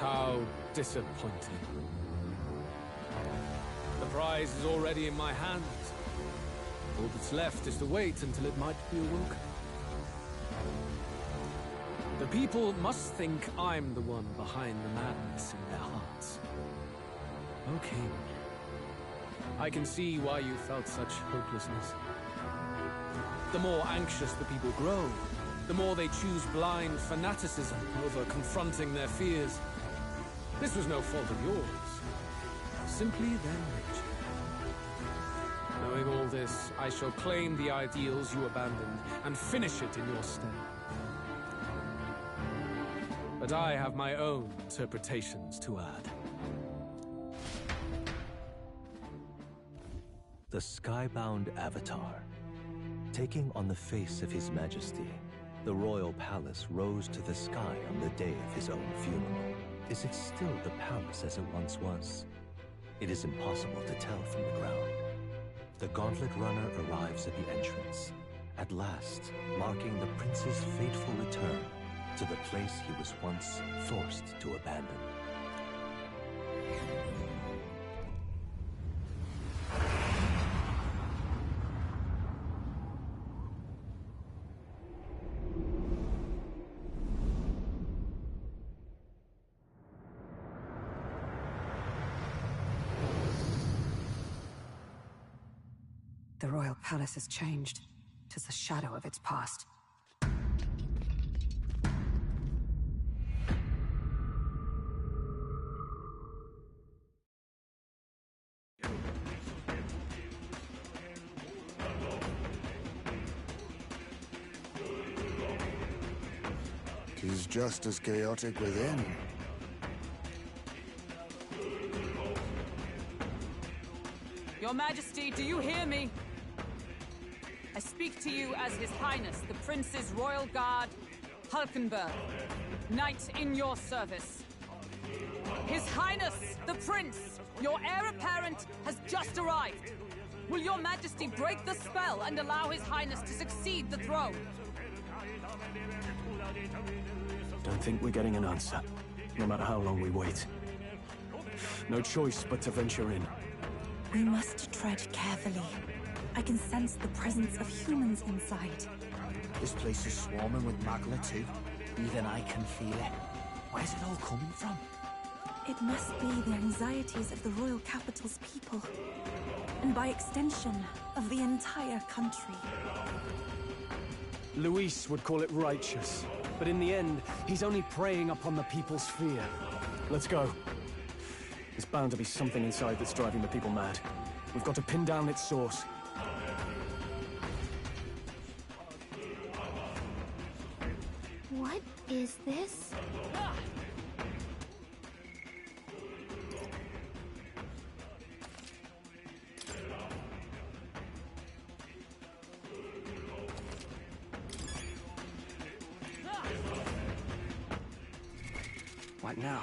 How disappointing. The prize is already in my hands. All that's left is to wait until it might be awoken. The people must think I'm the one behind the madness in their hearts. Okay. I can see why you felt such hopelessness. The more anxious the people grow, the more they choose blind fanaticism over confronting their fears. This was no fault of yours. Simply their nature. Knowing all this, I shall claim the ideals you abandoned and finish it in your stead. But I have my own interpretations to add. The skybound Avatar. Taking on the face of His Majesty, the royal palace rose to the sky on the day of his own funeral. Is it still the palace as it once was? It is impossible to tell from the ground. The Gauntlet Runner arrives at the entrance, at last marking the prince's fateful return to the place he was once forced to abandon. The royal palace has changed. 'Tis the shadow of its past. Tis just as chaotic within. Your Majesty, do you hear me? I speak to you as His Highness, the Prince's Royal Guard, Hulkenberg, Knight in your service. His Highness, the Prince, your heir apparent, has just arrived. Will your Majesty break the spell and allow His Highness to succeed the throne? Don't think we're getting an answer, no matter how long we wait. No choice but to venture in. We must tread carefully. I can sense the presence of humans inside. This place is swarming with Magla too. Even I can feel it. Where's it all coming from? It must be the anxieties of the royal capital's people. And by extension, of the entire country. Luis would call it righteous, but in the end, he's only preying upon the people's fear. Let's go. There's bound to be something inside that's driving the people mad. We've got to pin down its source. What is this? What now?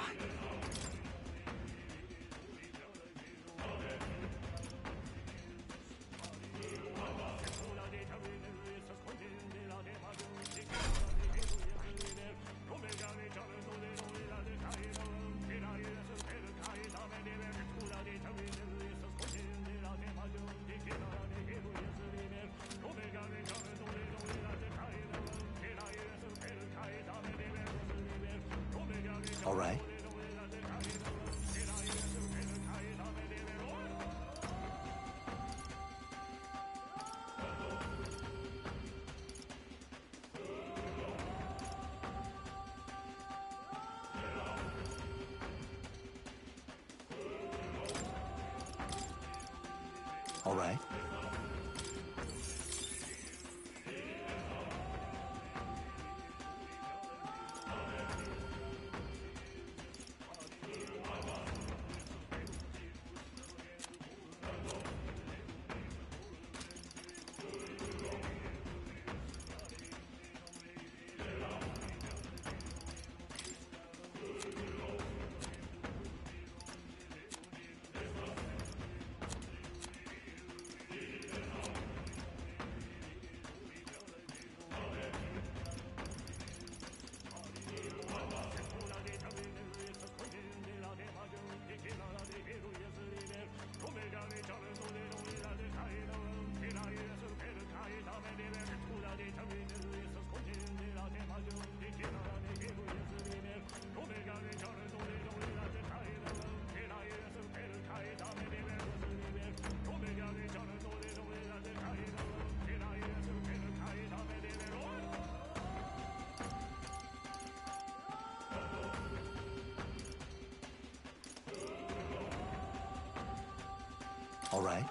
All right. All right. All right.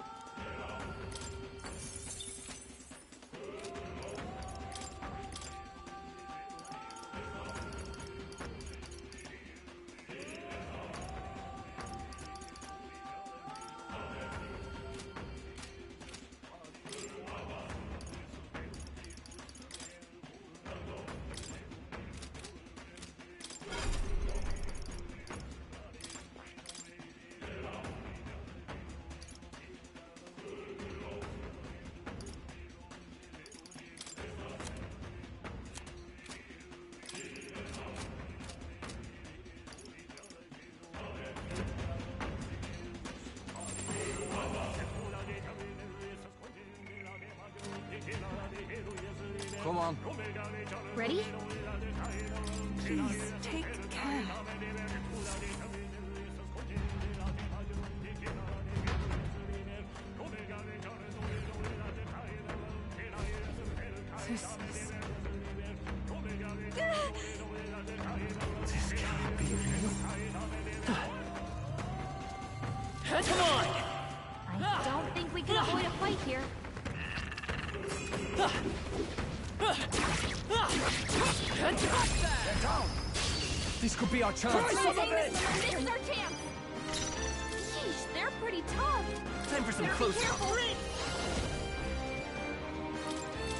Come on. Ready? Please, take care. This is... This can't be real. Come on! I don't think we can avoid a fight here. They're down! This could be our chance. This is our chance! Sheesh, they're pretty tough. Time for some Better close be careful.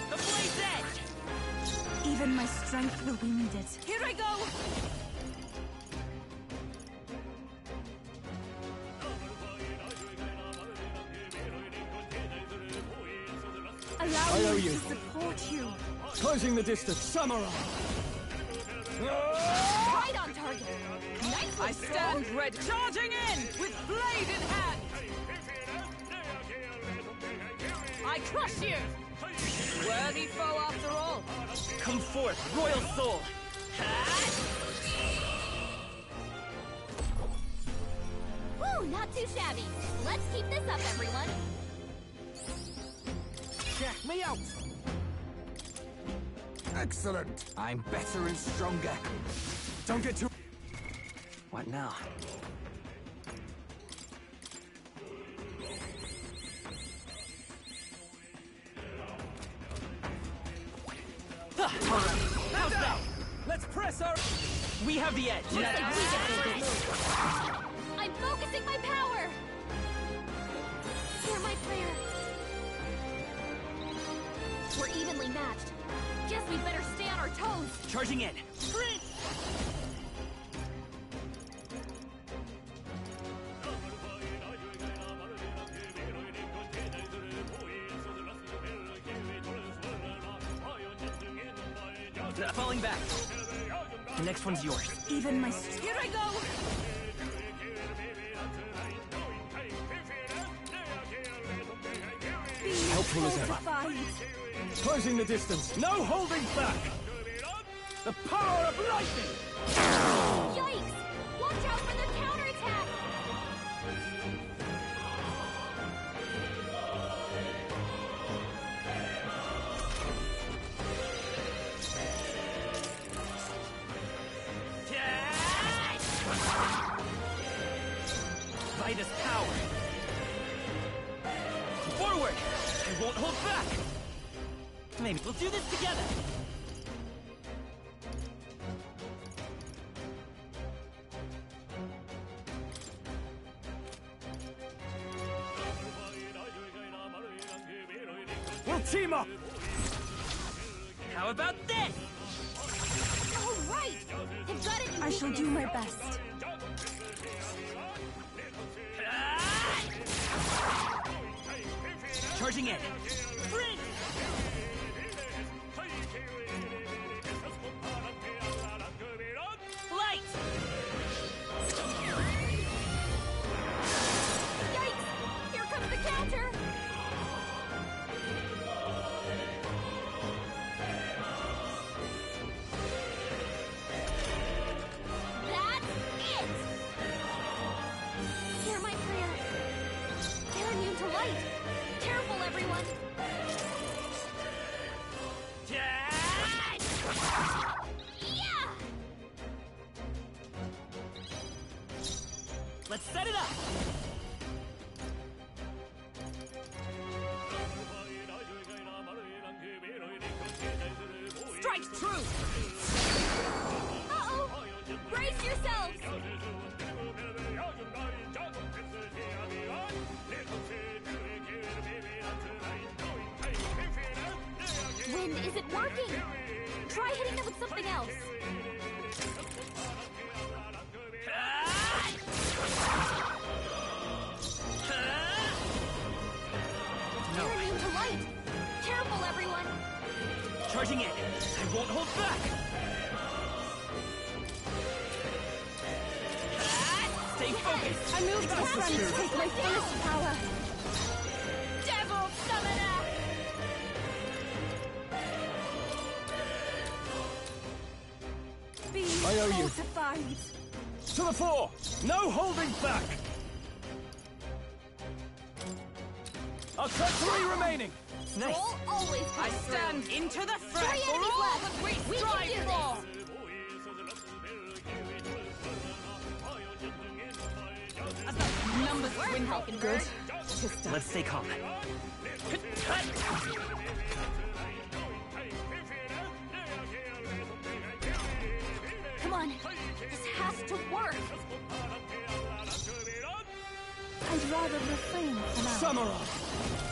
The blade's edge! Even my strength will be needed. Here I go! Allow I owe me you. to support you. Closing the distance. Samurai! Right on target. Nice. I stand ready. Charging in with blade in hand. I crush you. Worthy foe after all. Come forth, royal soul! Woo, not too shabby. Let's keep this up, everyone. Check me out! Excellent. I'm better and stronger. Don't get too... What now? How's that? Let's press our... We have the edge! Looks like we get this. I'm focusing my power. Hear my prayer. We're evenly matched. Guess we better stay on our toes. Charging in! Falling back. The next one's yours. Even my strength. Here I go. Helpful as ever. Fortified. Closing the distance. No holding back! The power of lightning! Yikes! Watch out for their counterattack. Vitus power! Forward! I won't hold back! Maybe we'll do this together! We'll team up! How about this? All right. I've got it. I shall do my best. Charging in! Light! Yikes! Here comes the counter. That's it. Hear my prayer. They're immune to light. Careful, everyone. Yeah! Let's set it up! speaks truth! Uh-oh! Brace yourselves! Wind isn't working! Try hitting them with something else! They're immune to light! Careful, everyone! Charging in! I won't hold back! Stay focused! I moved my friend to take my fullest power! Devil Summoner! Be I owe you. fortified! To the fore! No holding back! I'll cut 3 remaining! Nice. Always I stand into the front 3 for enemies all left! that we We strive can do for! Numbers win broken bird. Let's stay calm. Come on! This has to work! I'd rather refrain for now. Samurai!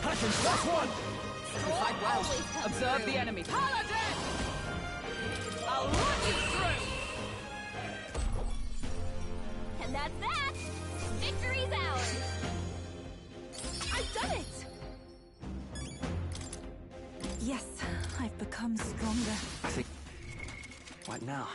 Hacken, that's one! Fight well. Observe the enemy. Paladin! I'll run you through! And that's that! Victory's ours! I've done it! Yes, I've become stronger. I think... What now?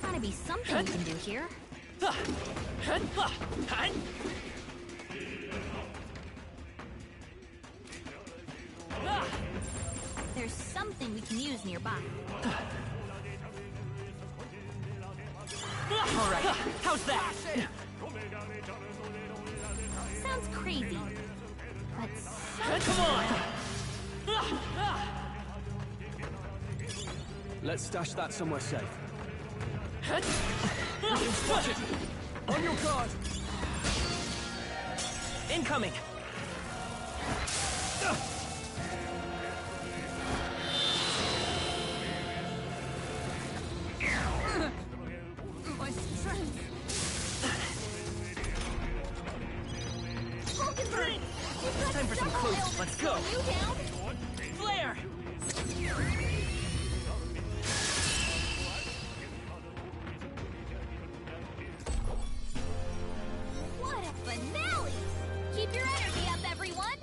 Gotta be something we can do here. There's something we can use nearby. All right, how's that? Sounds crazy. But Come on! Let's stash that somewhere safe. Watch it! On your guard! Incoming! My strength! Broken bird! You've got Time for some double close. L Let's to go. slow you down! Flare! What a finale! Keep your energy up, everyone!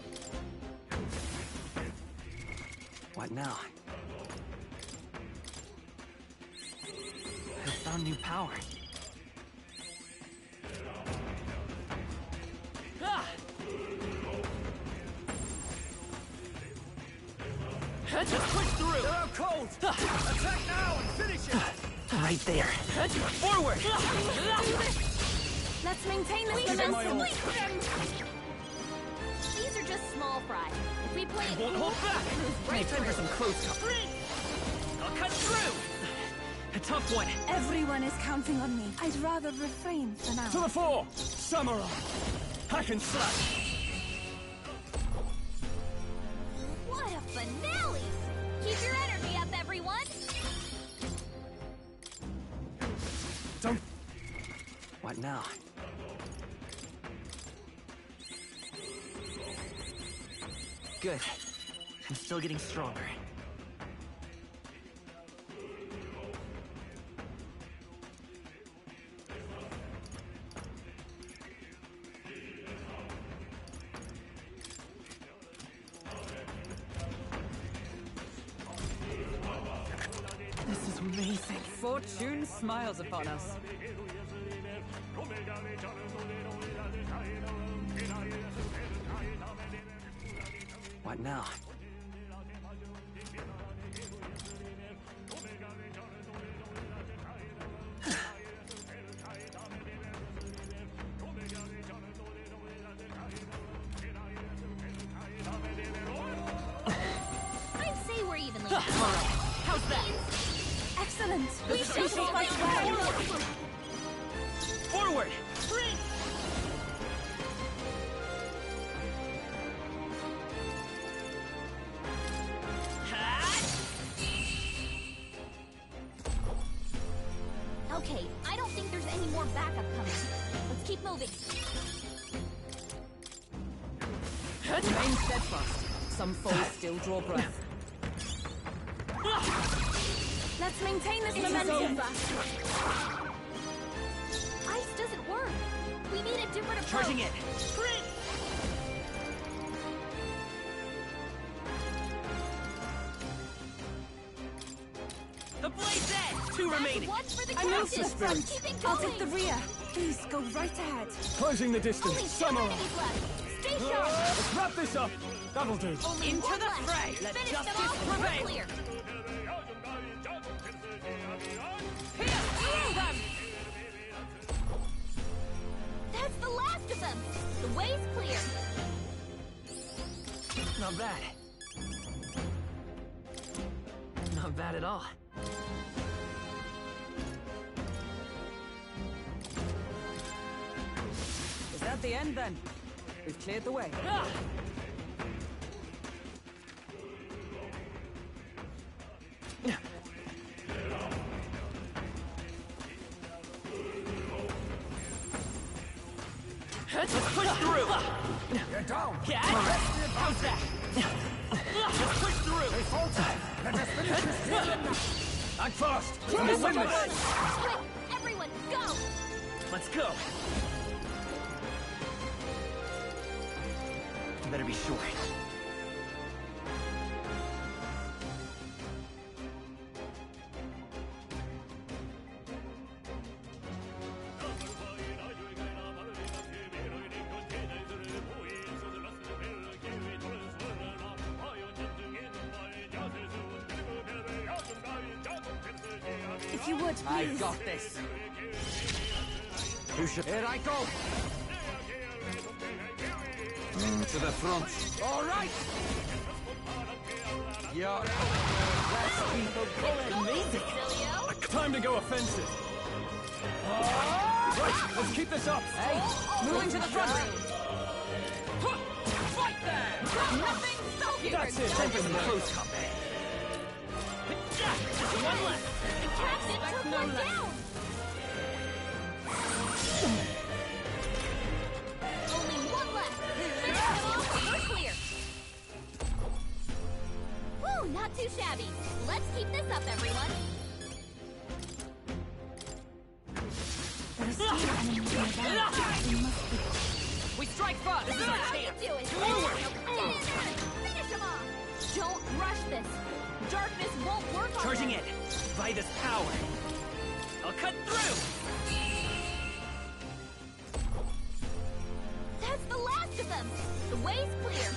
What now? I found new power. Let's push through! They're out cold! Attack now and finish it! Right there. Forward! Let's maintain the Give it my all. These are just small fry. If we play it Won't cool, hold back! we'll Hey, break time for through. some close cover. I'll cut through! A tough one. Everyone is counting on me. I'd rather refrain for now. To the fore! Samurai! Hack and slash! What a finale! Keep your energy up, everyone! Don't... What now? Good. I'm still getting stronger. This is amazing. Fortune smiles upon us. What now? I'd say we're evenly All right, how's that? Excellent! We shall fight well! think there's any more backup coming. Let's keep moving. Remain steadfast. Some foes still draw breath. Let's maintain this momentum. Ice doesn't work. We need a different approach. Charging it. The blade's edge! 2 remaining. One for the I moved captain. the spirits. Keep it I'll going. take the rear. Please go right ahead. Closing the distance. Only 2 Samurai. enemies left. Stay sharp. Let's wrap this up. That'll do. Only Into one the left. fray. Let Finish justice them off. prevail. We're clear. That's the last of them. The way's clear. Not bad. Not bad at all. Is that the end then? We've cleared the way. Let's push through. You're down. Yeah. How's that? Let's push through. Let us finish this deal. I'm fast. Let's win this. Quick, everyone, go. Let's go. Better be sure. If you would, please. I got this. Here I go. To the front. All right. Yeah. Let's keep it going. Amazing. Time to go offensive. Right, let's keep this up. Hey, moving to the front. Fight there. Nothing stop you. That's it. Time for some close combat. Just one left. The captain took one down. Only one left. Finish them off. We're clear. Woo, not too shabby. Let's keep this up, everyone. There's still enemies nearby. We must be... We strike first. This is our How you chance. doing? Forward. Get in there. Finish them off. Don't rush this. Darkness won't work on Charging them. in. Vitus power. I'll cut through. That's the last of them. The way's clear.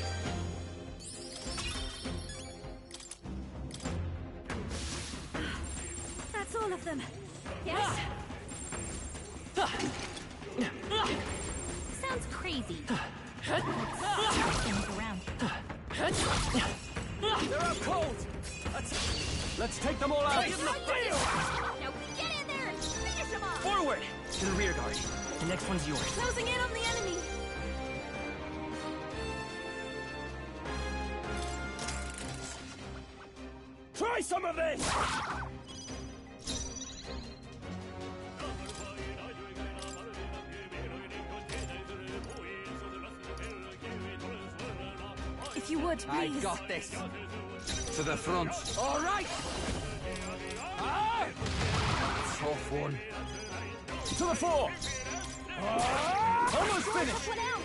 That's all of them. Yes? Sounds crazy. Things around. They're out cold. Let's take them all out. Now get in there and finish them off. Forward. To the rear guard. The next one's yours. Closing in on the enemy. Try some of this. If you would, I please. got this. To the front. All right. Tough one. To the fore. Almost finished. Put out.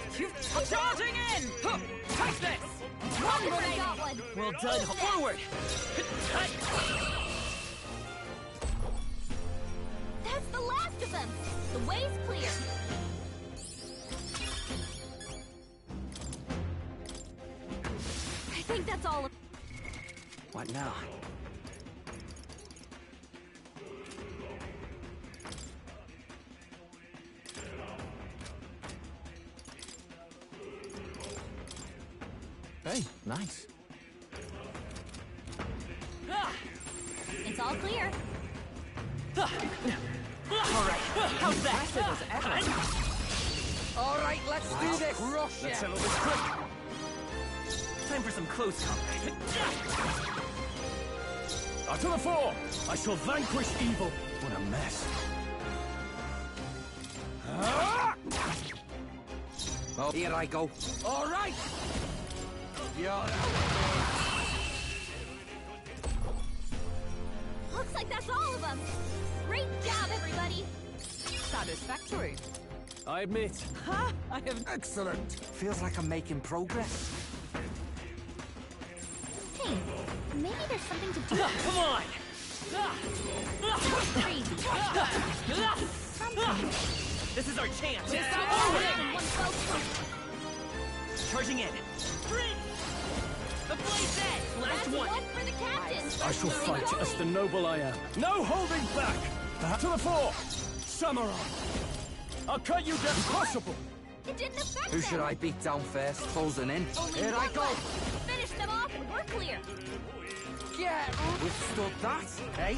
Charging in. Take this. One remaining. Got one. Well done. Forward. That's the last of them. The way's clear. I think that's all of... What now? Hey, nice. It's all clear. All right. How's that? All right, let's do this. Let's settle this quick. Time for some close combat. To the fore. I shall vanquish evil. What a mess. Oh, here I go. All right! Yeah. Looks like that's all of them. Great job, everybody. Satisfactory. I admit. Ha! I have... Excellent. Feels like I'm making progress. Hey, maybe there's something to do. Come on! Crazy. This is our chance. Just Charging in. The blaze edge. Last one. For the captain. I shall fight as the noble I am. No holding back! To the fore! Samurai! I'll cut you down. Impossible! It didn't affect Who them. should I beat down first? Closing in. Only Here I one go. left. Finish them off and we're clear. Yeah, withstood that, eh?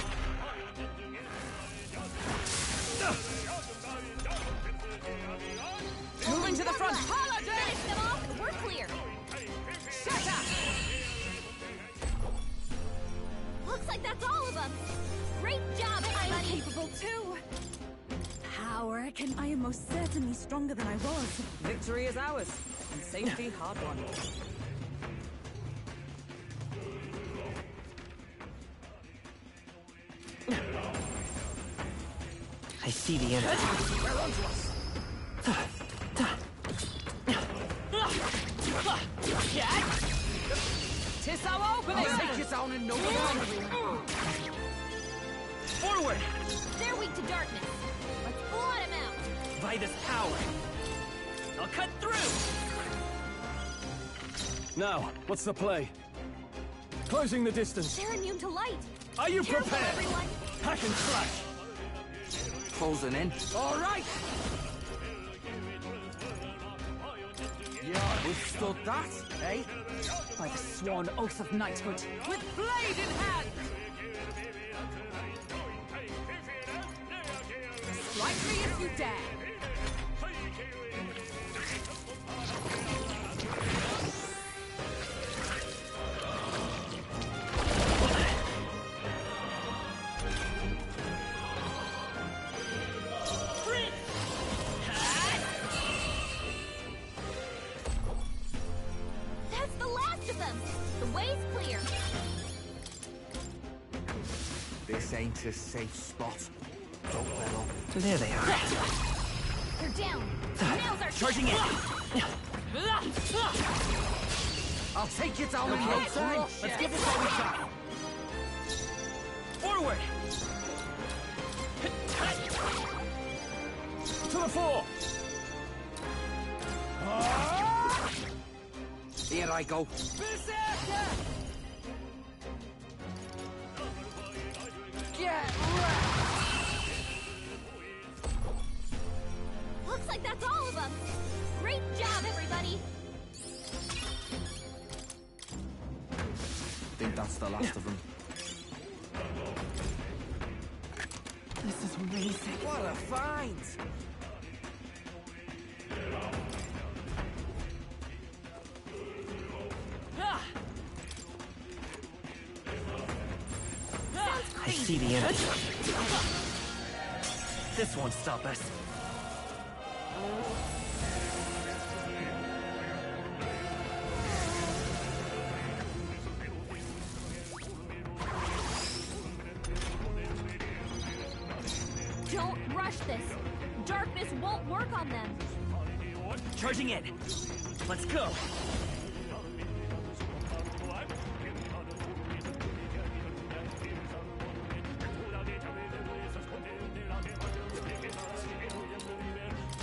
Moving to the front. Finish them off and we're clear. Shut up! Looks like that's all of them. Great job, I'm everybody. capable too. Power, I am most certainly stronger than I was. Victory is ours, and safety hard won. I see the enemy. They're onto us. Tis our opening. I'll take you down in no time. Forward! They're weak to darkness. Let's blot them out. By this power. I'll cut through! Now, what's the play? Closing the distance. They're immune to light. Are you Careful, prepared? everyone. Hack and slash. Closing in. All right! Yeah, withstood that, eh? By the sworn oath of knighthood, with blade in hand! Strike me if you dare! That's the last of them. The way's clear. This ain't a safe spot. Don't let up. There they are. They're down. Nails are Charging in. I'll take you down in no time. Let's give this all we got. Forward! To the fore! Here I go. Get Looks like that's all of them. Great job, everybody. Think that's the last of them. This is amazing. What a find! I see the enemy. This won't stop us. Don't rush this. Darkness won't work on them. Charging in. Let's go.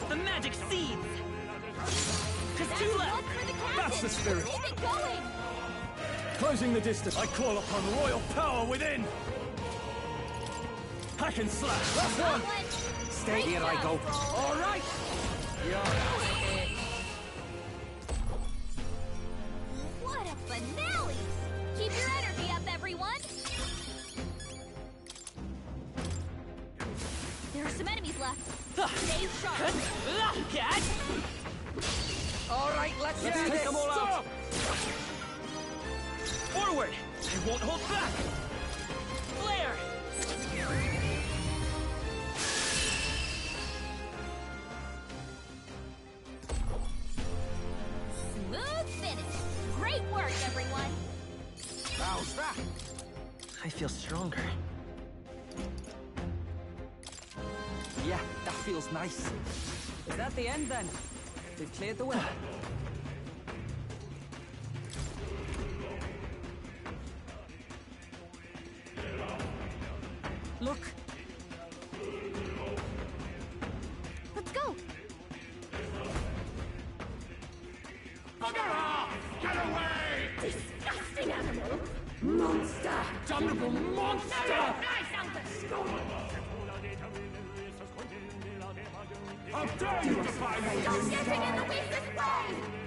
The magic seeds! Just two left! That's the spirit! Keep it going! Closing the distance. I call upon royal power within! Hack and slash! Last one! Stay here, I go. All right! What a finale! Keep your energy up, everyone! There are some enemies left. Stay sharp. All right, let's do take this. them all out. Forward! I won't hold back! Flare! I feel stronger. Yeah, that feels nice. Is that the end then? We've cleared the way. Look! Let's go! Get away! Disgusting animal! Monster! Damnable monster! How dare you defy me! Stop getting in the Weasel's way!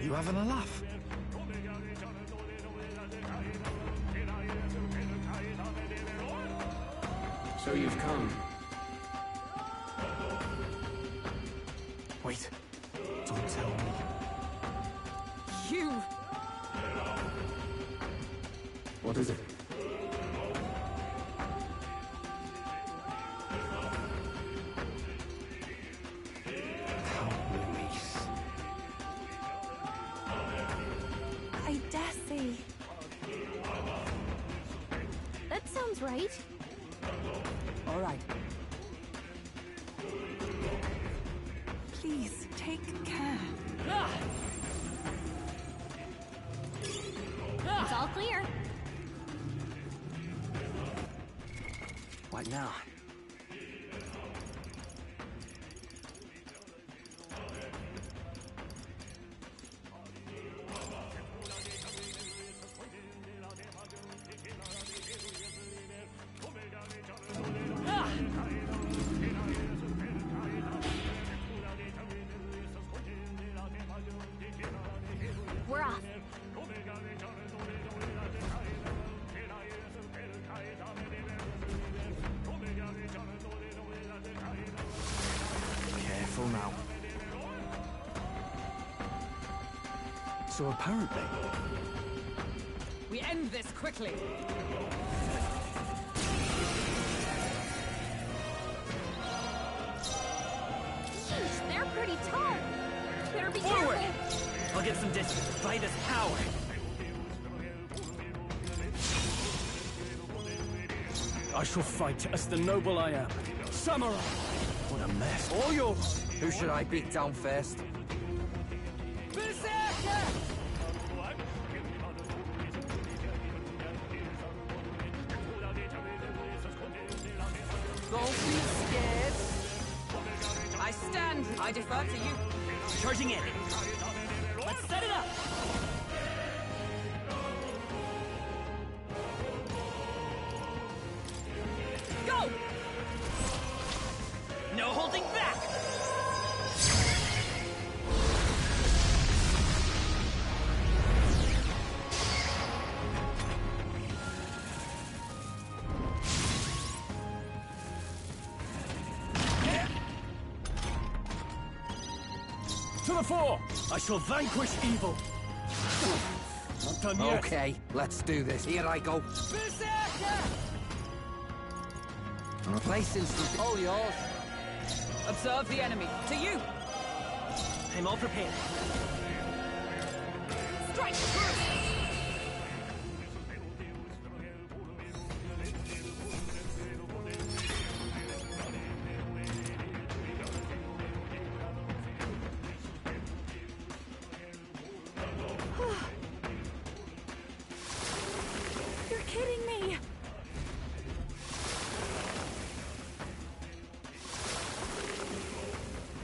You having a laugh? So you've come. Wait. Don't tell me. You! What is it? I dare say. That sounds right. All right. Please, take care. It's all clear. What now? We're off. Careful now. So apparently... We end this quickly! Sheesh, they're pretty tall. Better be Forward! careful. I'll get some distance by this power. I shall fight as the noble I am. Samurai! What a mess. All yours! Who should I beat down first? Don't be scared. I stand. I defer to you. Charging in. Let's set it up. Go! No holding back. To the fore! I shall vanquish evil! Not done yet. Okay, let's do this. Here I go. Replacing some... All yours. Observe the enemy. To you! I'm all prepared. Strike! You're kidding me!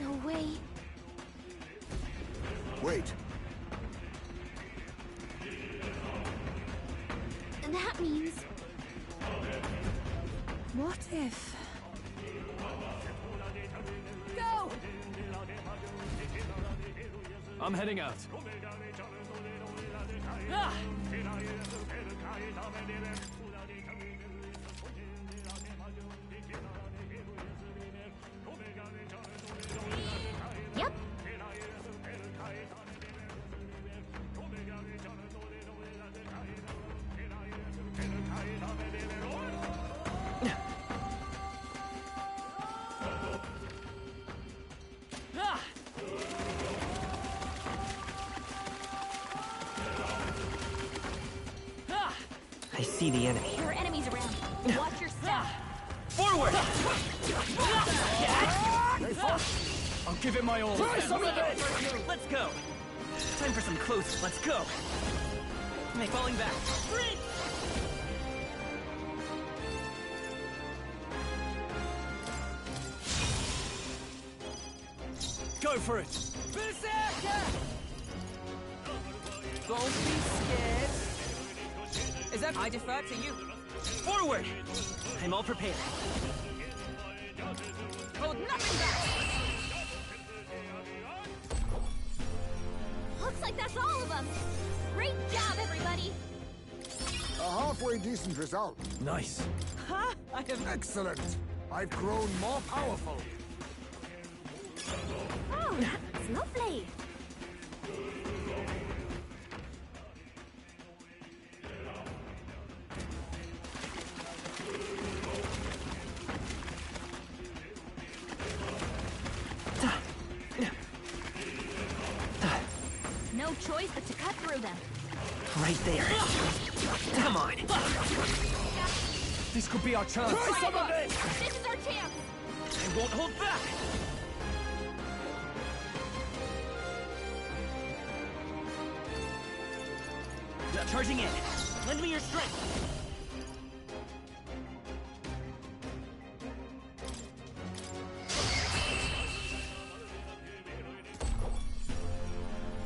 No way. Wait. That means... What if... Go! I'm heading out. Ah! Yep. I see the enemy. There are enemies around. Watch your step. Forward! I'll give it my all. Try some of it! Let's go! Time for some close. Let's go! Hey, falling back. Go for it! Don't be scared. Is that... I defer to you. Forward! I'm all prepared. Hold nothing back! Looks like that's all of them. Great job, everybody. A halfway decent result. Nice. Ha! I have... Excellent. I've grown more powerful. Oh, that's lovely. No choice but to cut through them. Right there. Come on. This could be our chance. Try some of it! This is our chance. I won't hold back! Charging in. Lend me your strength.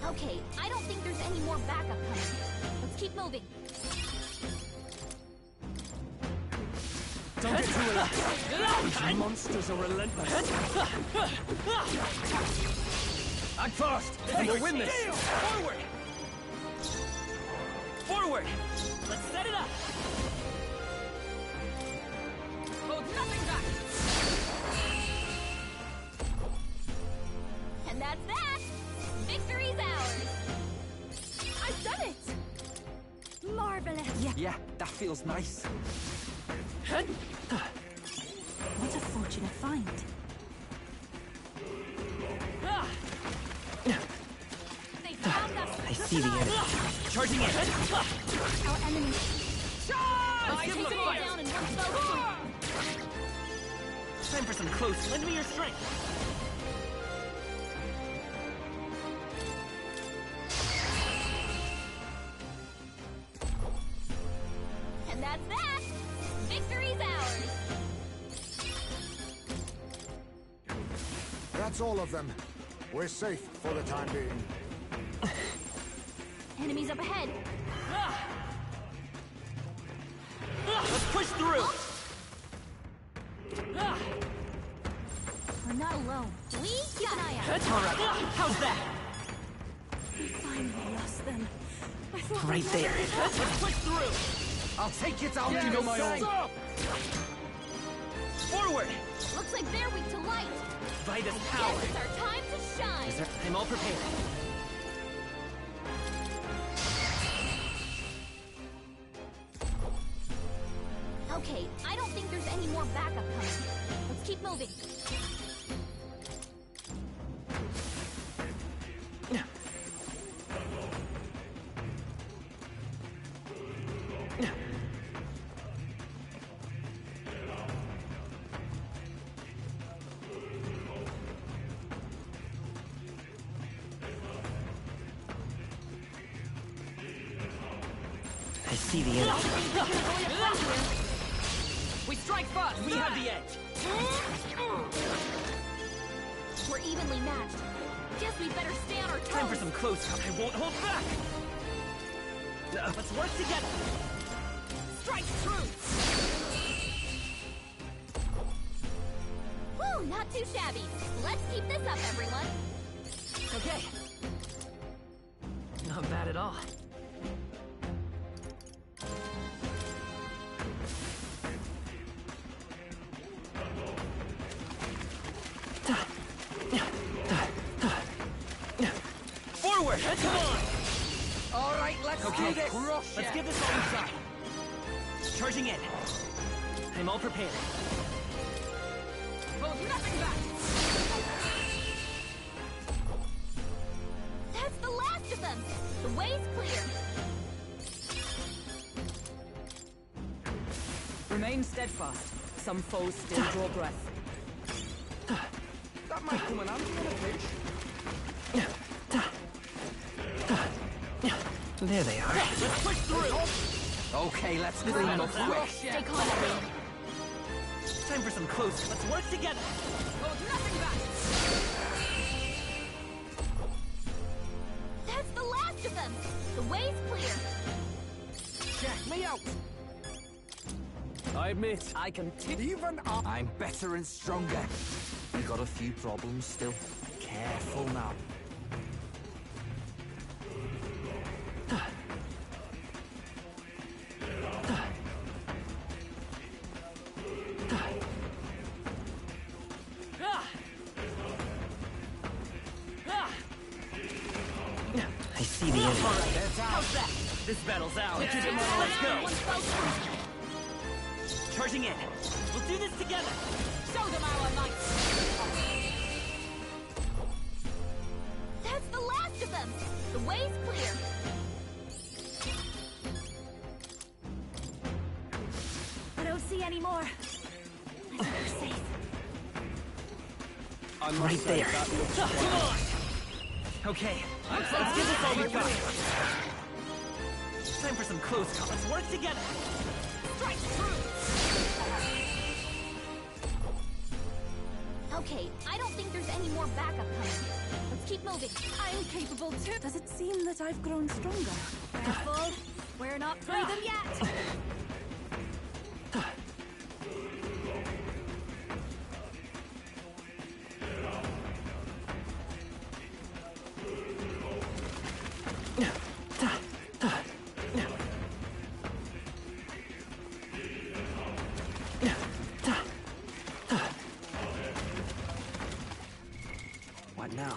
Okay, I don't think there's any more backup coming. Let's keep moving. Don't get too relaxed. These monsters are relentless. Act fast! And we'll win this! Forward! Forward! Let's set it up! Hold nothing back! And that's that! Victory's ours! I've done it! Marvelous! Yeah, that feels nice. What a fortunate find. They found us! I see the enemy. Charging in! Our enemy. Let's give them a fire! Down in one fell swoop. Time for some close. Lend me your strength. And that's that! Victory's ours! That's all of them. We're safe for the time being. Enemies up ahead. Let's push through! We're not alone. We keep an eye out. All right. How's that? We finally lost them. I thought Right we'd there. never get Let's out. push through! I'll take you down. Give it my all. Forward! Looks like they're weak to light. Vitus Guess power! it's our time to shine. I'm all prepared. Okay, I don't think there's any more backup coming. Let's keep moving. I see the enemy. We strike first! We have the edge! We're evenly matched. Guess we better stay on our toes. Time for some close-up. I won't hold back! Let's work together! Strike true! Woo, not too shabby. Let's keep this up, everyone. Okay. Not bad at all. Forward! Come on! All right, let's do this. Let's give this all we got. Charging in. I'm all prepared. Hold nothing back! That's the last of them. The way's clear. Remain steadfast. Some foes still draw breath. That might come in handy on a pitch. There they are. Let's push through! Okay, let's clean up quick. Stay calm. Time for some close. Let's work together. Hold nothing back! That's the last of them! The way's clear! Check me out! I admit, I can Even I'm better and stronger. We got a few problems still. Careful now. I see the enemy. How's that? This battle's out. Let's go! Charging in. We'll do this together. Show them our might! That's the last of them! The way's clear! I don't see any more. I think we're safe. I'm Right there. Come on! Okay, let's give this all we got. Time for some close calls. Let's work together. Strike through! Okay, I don't think there's any more backup coming. Let's keep moving. I'm capable too. Does it seem that I've grown stronger? Careful. We're not through them yet. What now?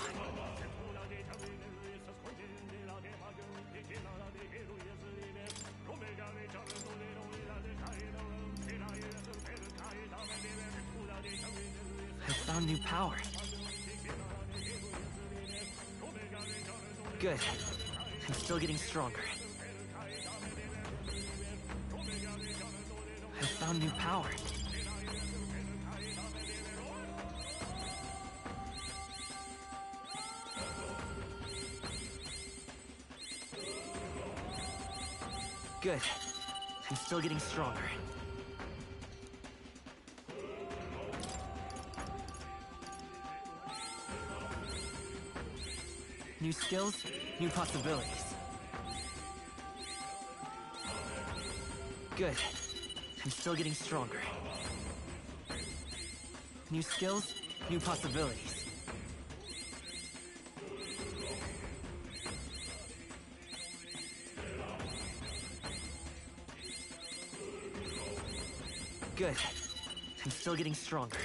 I found new power. Good. I'm still getting stronger. I found new power. Good. I'm still getting stronger. New skills, new possibilities. Good. I'm still getting stronger. New skills, new possibilities. Good. I'm still getting stronger.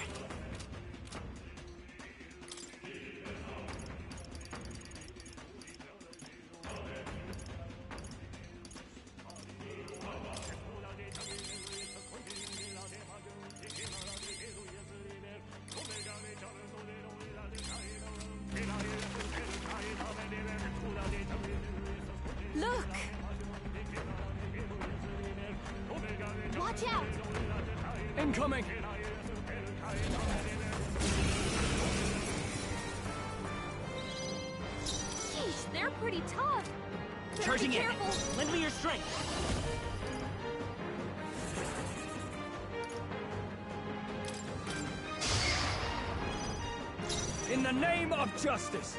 Look! Watch out! Incoming! Sheesh, they're pretty tough. Better Charging be in. careful. Lend me your strength. In the name of justice!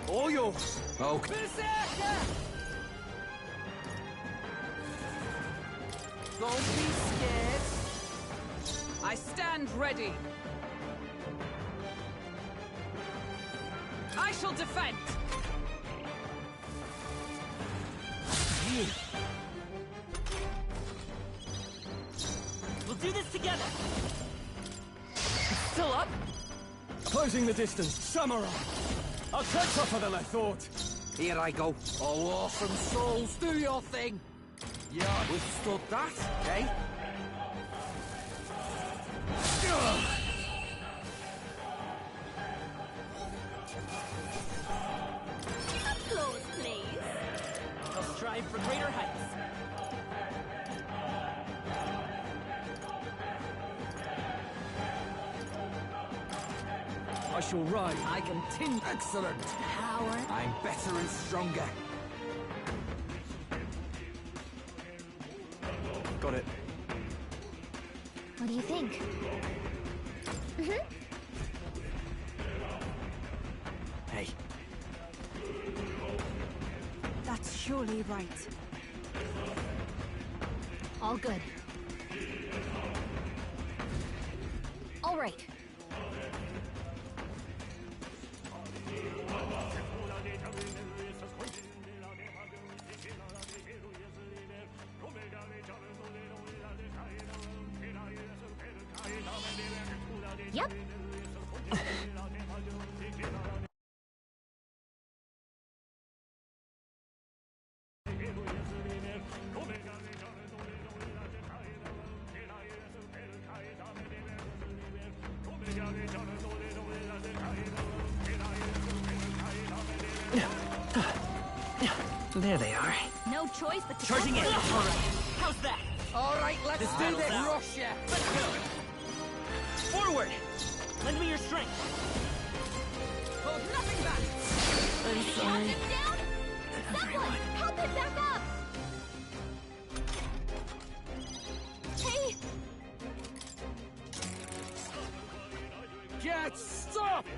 All yours! Okay. Don't be scared. I stand ready. I shall defend. We'll do this together. Still up? Closing the distance. Samurai! I'll cut tougher than I thought. Here I go. Oh, awesome souls, do your thing! Yeah, withstood that, eh? Applause, please. greater heights. I shall ride. I continue. Excellent. Power. I'm better and stronger. Got it. What do you think? Hey. That's surely right. All good. All right. Yep. There they are. No choice but to Charging in. All right. How's that? All right, let's do this. Russia. Let's go. Forward. Lend me your strength. Hold nothing back. I'm sorry. Him down? Someone, help him back up! Hey! Get stopped!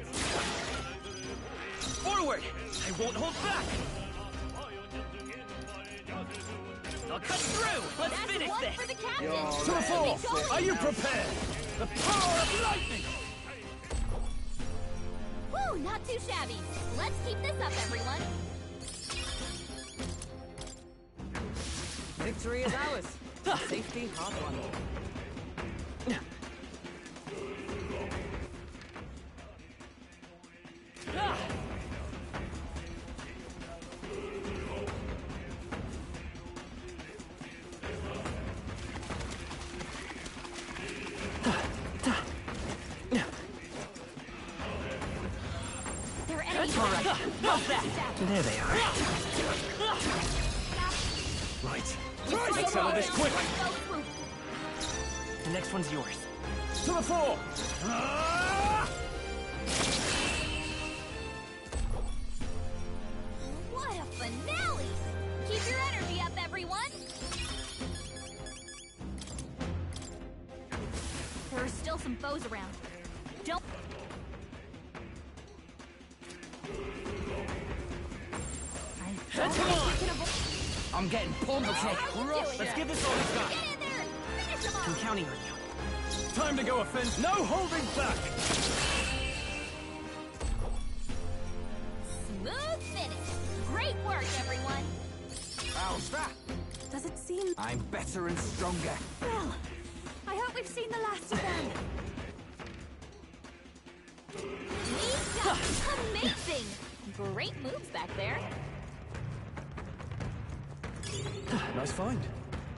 Forward! I won't hold back! I'll cut through! Let's That's finish one this! for the captain! To the fore! Are you prepared? The power of lightning! Woo, not too shabby. Let's keep this up, everyone. Victory is ours. Safety hard won. They're enemies. That's all right. How's that? There they are. Right. Let's settle this quickly! The next one's yours. To the fore! What a finale! Keep your energy up, everyone! There are still some foes around. Don't... Come on! I'm getting pulled. Okay, Let's give this all we've got. Get in there! Finish them I'm off! counting on you. Time to go offense. No holding back! Smooth finish! Great work, everyone! How's that? Does it seem... I'm better and stronger. Well, I hope we've seen the last of them. Amazing! Great moves back there. Nice find.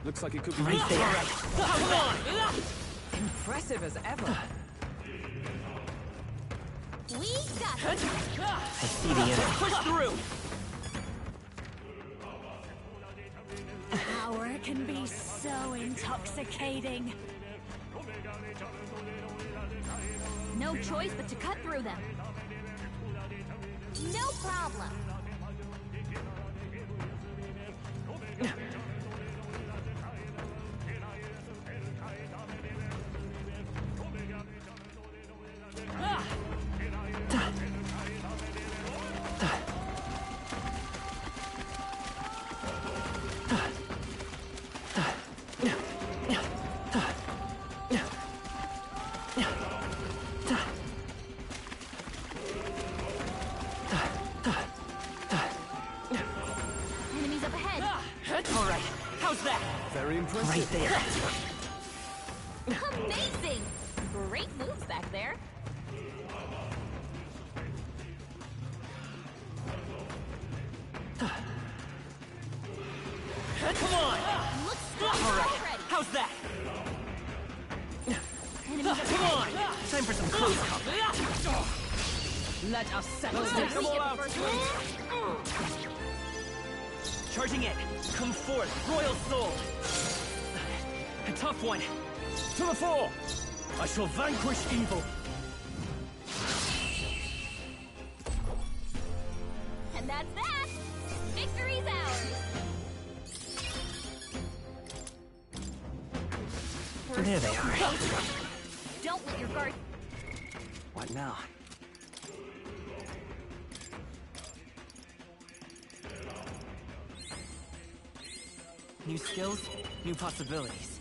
Looks like it could be Right there. Come on! Impressive as ever. We got it! I see the enemy. Push through! Power can be so intoxicating. No choice but to cut through them. No problem. Enemies up ahead. All right. How's that? very impressive. Right there. Amazing! Great moves back there. Come on! Looks strong All right. already. How's that? Enemies up Come on! ahead. Time for some close cover. Let us settle Let's this. see Come if all the out. first one. Charging in. Come forth, royal soul. A tough one. To the fore! I shall vanquish evil. And that's that! Victory's ours! There they are. Don't let your guard... What now? New skills, new possibilities.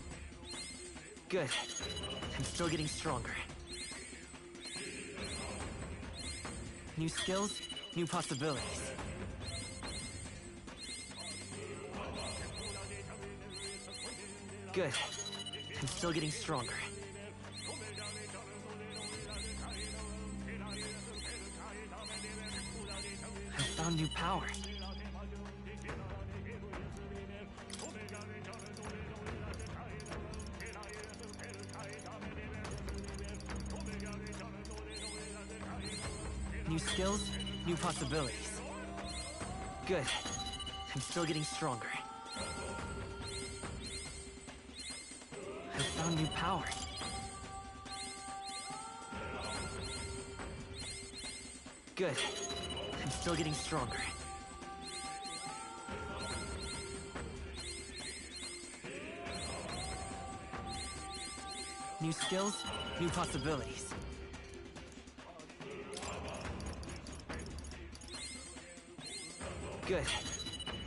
Good. I'm still getting stronger. New skills, new possibilities. Good. I'm still getting stronger. I found new power. New skills, new possibilities. Good. I'm still getting stronger. I found new power. Good. I'm still getting stronger. New skills, new possibilities. Good.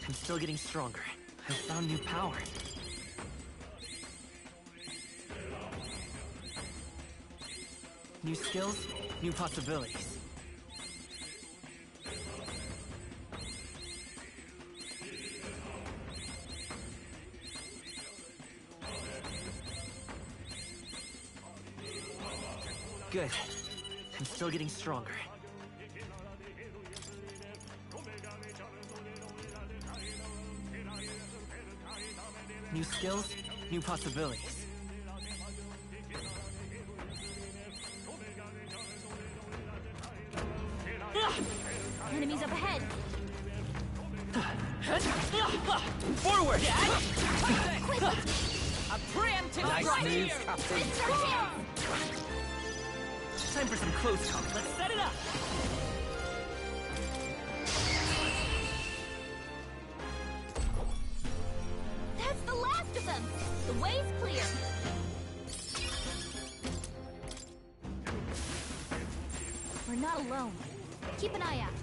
I'm still getting stronger. I found new power. New skills, new possibilities. Good. I'm still getting stronger. New skills, new possibilities. Enemies up ahead! Forward! Quick! A preemptive Nice move, Captain. Time for some close combat. Let's set it up! That's the last of them! The way's clear! We're not alone. Keep an eye out.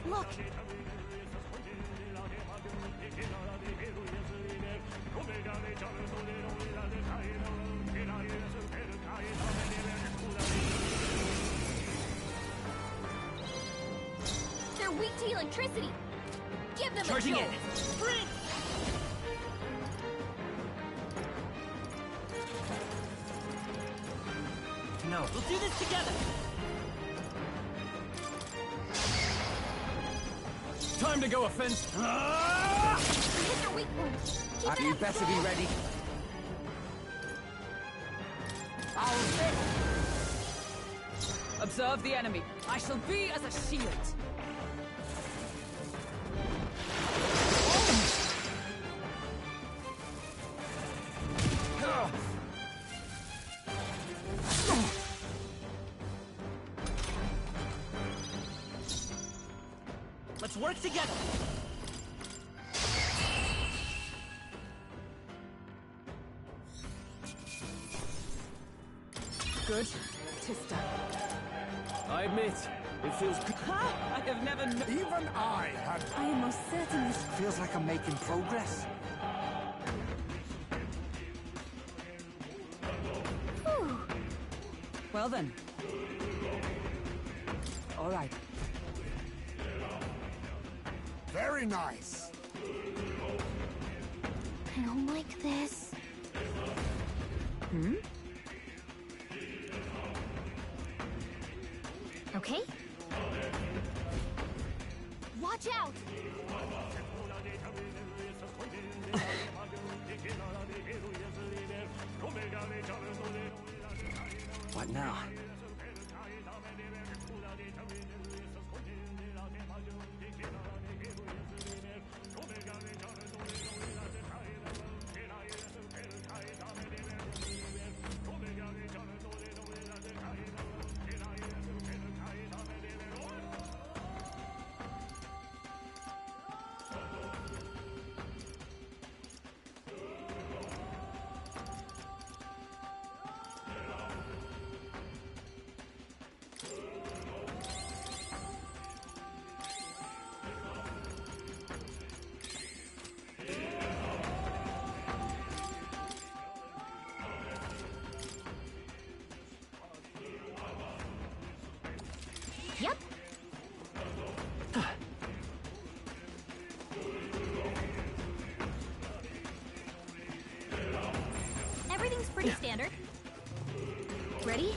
Look! They're weak to electricity! Give them Charging a in! jolt! Sprint! No, we'll do this together! Time to go offense. Hit their weak point! Keep it You up! better be ready. Observe the enemy. I shall be as a shield. Let's work together! Good. 'Tis done. I admit, it feels good. Ha! I have never known. Even I had... I am most certainly... Feels like I'm making progress. Whew. Well then. All right. Very nice. I don't like this. Hmm? Okay? Watch out! What now? Yep. Everything's pretty standard. Ready?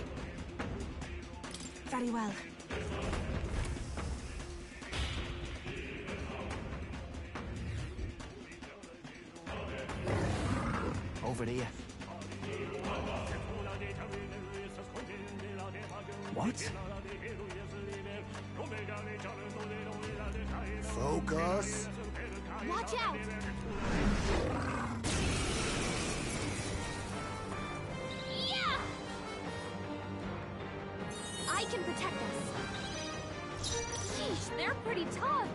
Very well. Over here. What? Focus. Watch out! Yeah! I can protect us. Sheesh, they're pretty tough.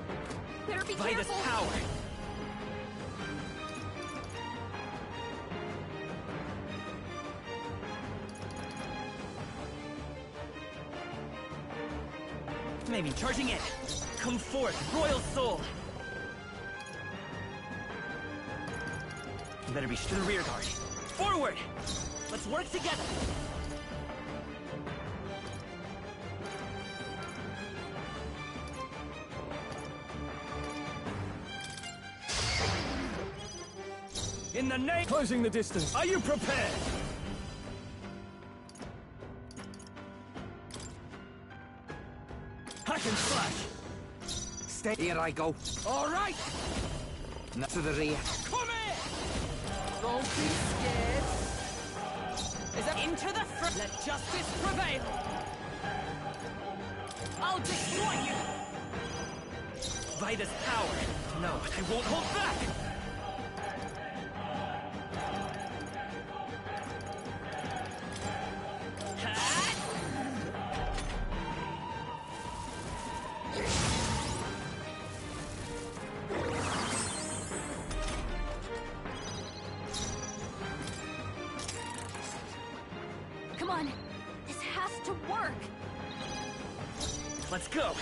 Better be By this careful. power. Maybe charging in. Come forth, royal soul. You better be to the rear guard. Forward! Let's work together. In the name... Closing the distance. Are you prepared? Hack and slash. Stay. Here I go. All right. Now to the rear. Come here. Don't be scared. Is that into the front? Let justice prevail. I'll destroy you. By this power. No, I won't hold back. Come on. This has to work. Let's go.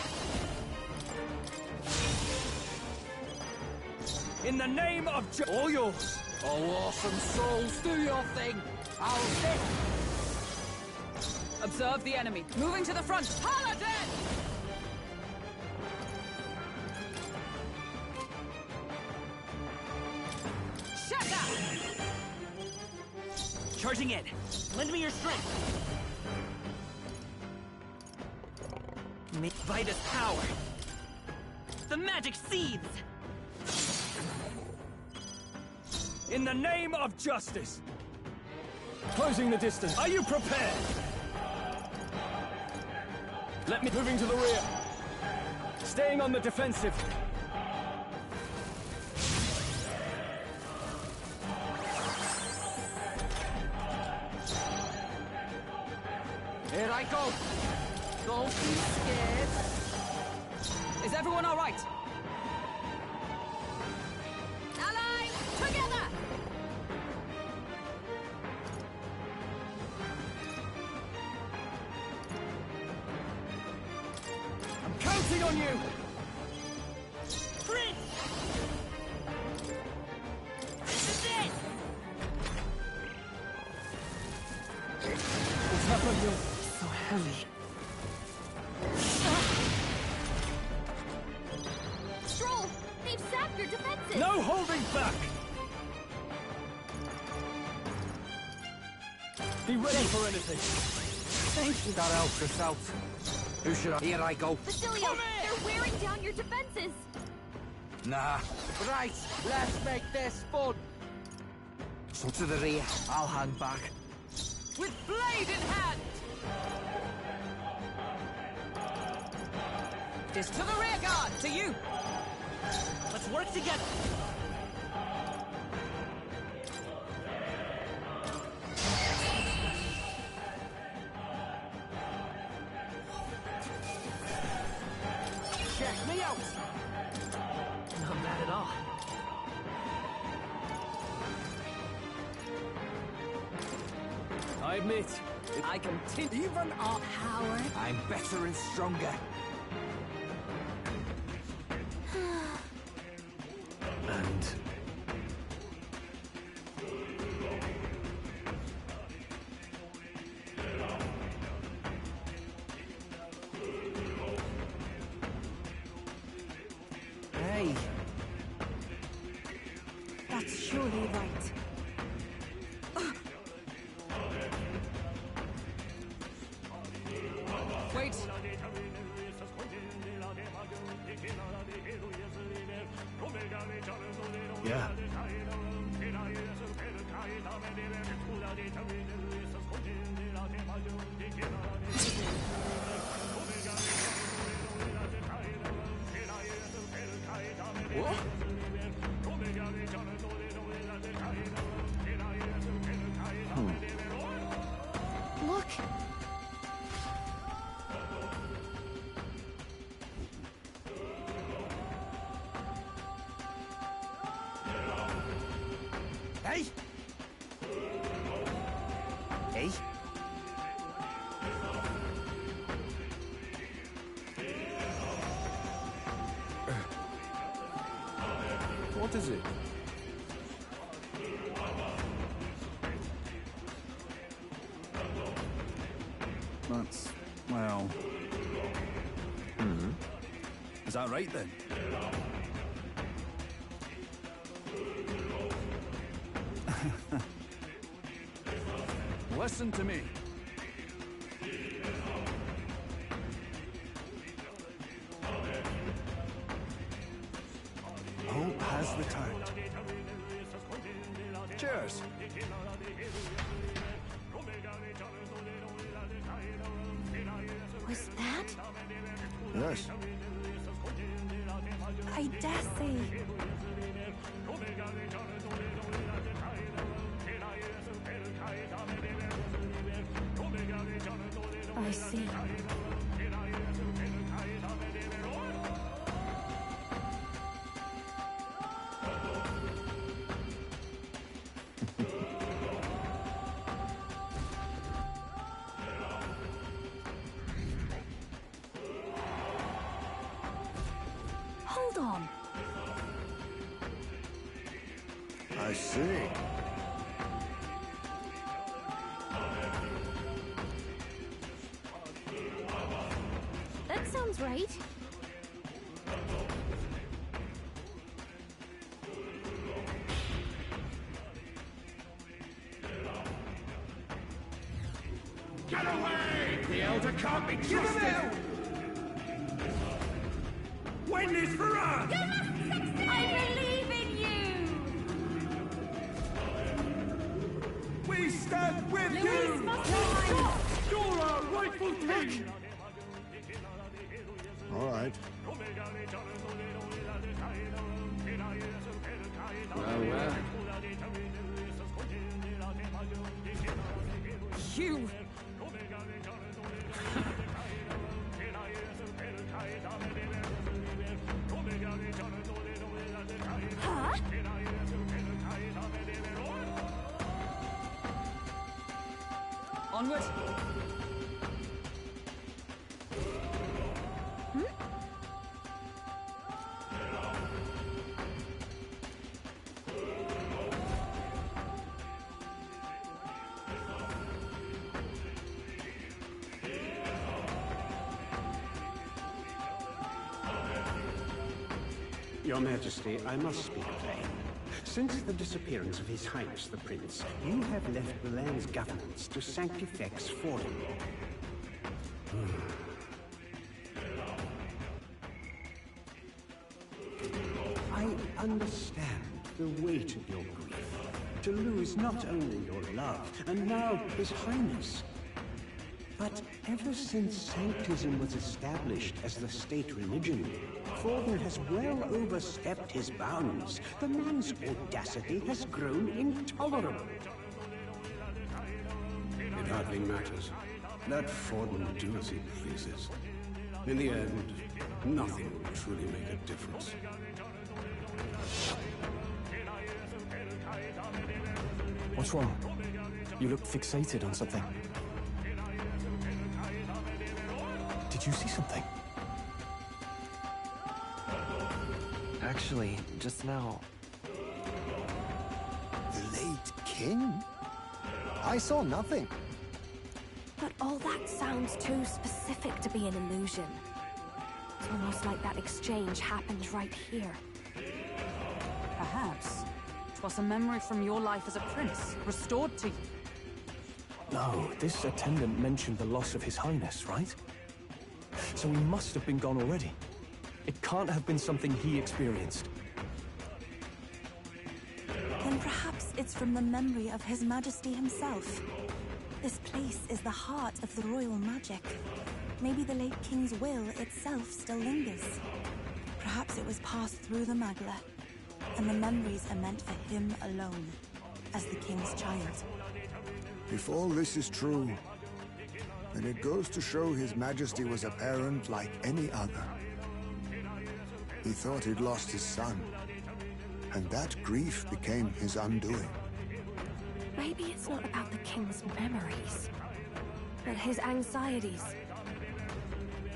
In the name of all yours. Oh, awesome souls, do your thing. I'll sit. Observe the enemy. Moving to the front. Paladin! Shut down! Charging in. Lend me your strength. By this power. The magic seeds. In the name of justice. Closing the distance. Are you prepared? Let me... Moving to the rear. Staying on the defensive. Here I go. Don't be scared. Is everyone all right? Allies, together! I'm counting on you! Prince! This is it! What's happened? So heavy. Stroll! They've sapped your defenses! No holding back! Be ready for anything. Thank you. That helps us out. Who should I... Here I go. Basilio, they're wearing down your defenses. Nah. Right, let's make this fun. So to the rear, I'll hang back. With blade in hand! This to the rear guard, to you! Let's work together! Check me out! Not bad at all. I admit, I can even our power. I'm better and stronger. And... Hey. That's surely right. Wait. Yeah. What? Look. Hey! Hey? What is it? That's... well... Is that right, then? Listen to me. Hope has returned. Cheers. Was that? Yes. I dare say. I see. Hold on. I see. That sounds right. Get away! The Elder can't be trusted! Win this for us! I believe in you! We stand with Luis you! must rise! You're our rightful king! All right. Well. You! Huh? Onward! Your Majesty, I must speak plain. Since the disappearance of His Highness the Prince, you have left the land's governance to Sanctifex for him. understand the weight of your grief. To lose not only your love, and now His Highness. But ever since Sanctism was established as the state religion, Forden has well overstepped his bounds. The man's audacity has grown intolerable. It hardly matters. Let Forden do as he pleases. In the end, nothing will truly make a difference. What's wrong? You look fixated on something. Did you see something? Actually, just now... The late king? I saw nothing. But all that sounds too specific to be an illusion. It's almost like that exchange happened right here. Perhaps. 'Twas a memory from your life as a prince, restored to you. No, this attendant mentioned the loss of His Highness, right? So he must have been gone already. It can't have been something he experienced. Then perhaps it's from the memory of His Majesty himself. This place is the heart of the royal magic. Maybe the late king's will itself still lingers. Perhaps it was passed through the Magla, and the memories are meant for him alone, as the king's child. If all this is true, then it goes to show His Majesty was a parent like any other. He thought he'd lost his son, and that grief became his undoing. Maybe it's not about the king's memories, but his anxieties.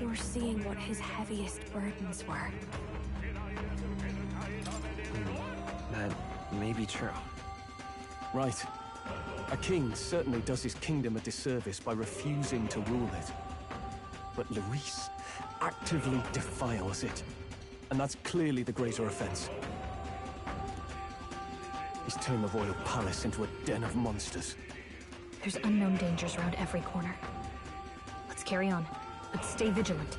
You're seeing what his heaviest burdens were. That may be true. Right. A king certainly does his kingdom a disservice by refusing to rule it. But Luis actively defiles it. And that's clearly the greater offense. He's turned the royal palace into a den of monsters. There's unknown dangers around every corner. Let's carry on, but stay vigilant.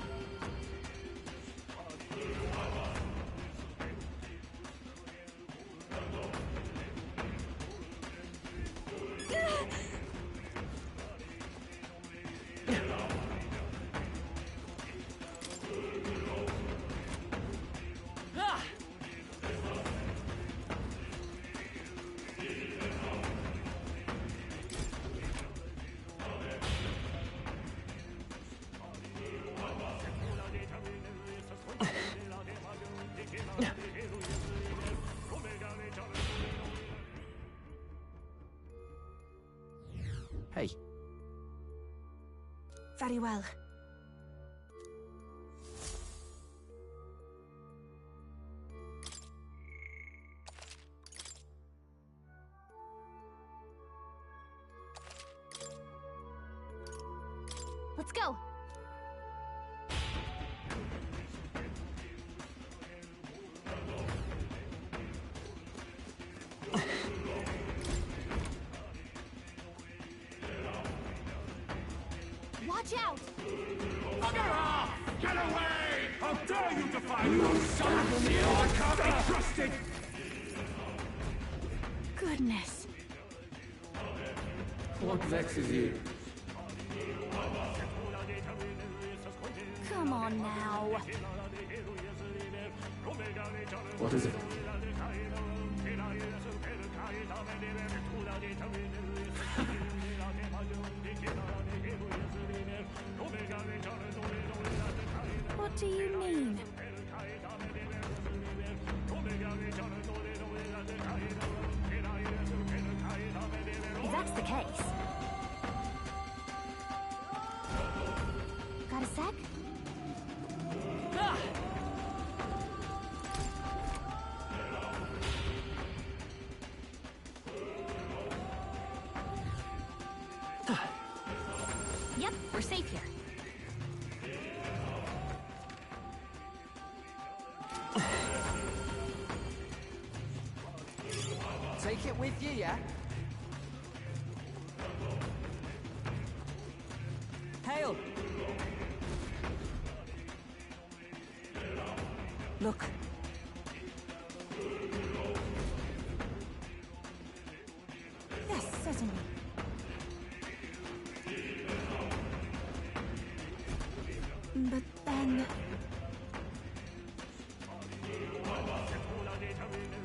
Hey. Very well. Let's go. Watch out! Bugger off! Get away! How dare you defy me! You son of a steel! I can't be trusted! Goodness. What vexes you? Come on now. What is it? What do you mean? If that's the case... Got a sec? Yep, we're safe here. Take it with you, yeah? Hail! Look.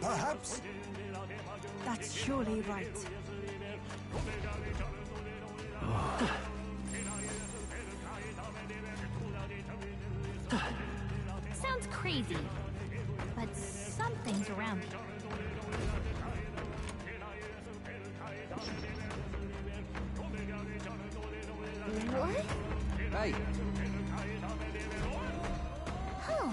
perhaps? That's surely right. Sounds crazy, but something's around here. What? Hey. Huh.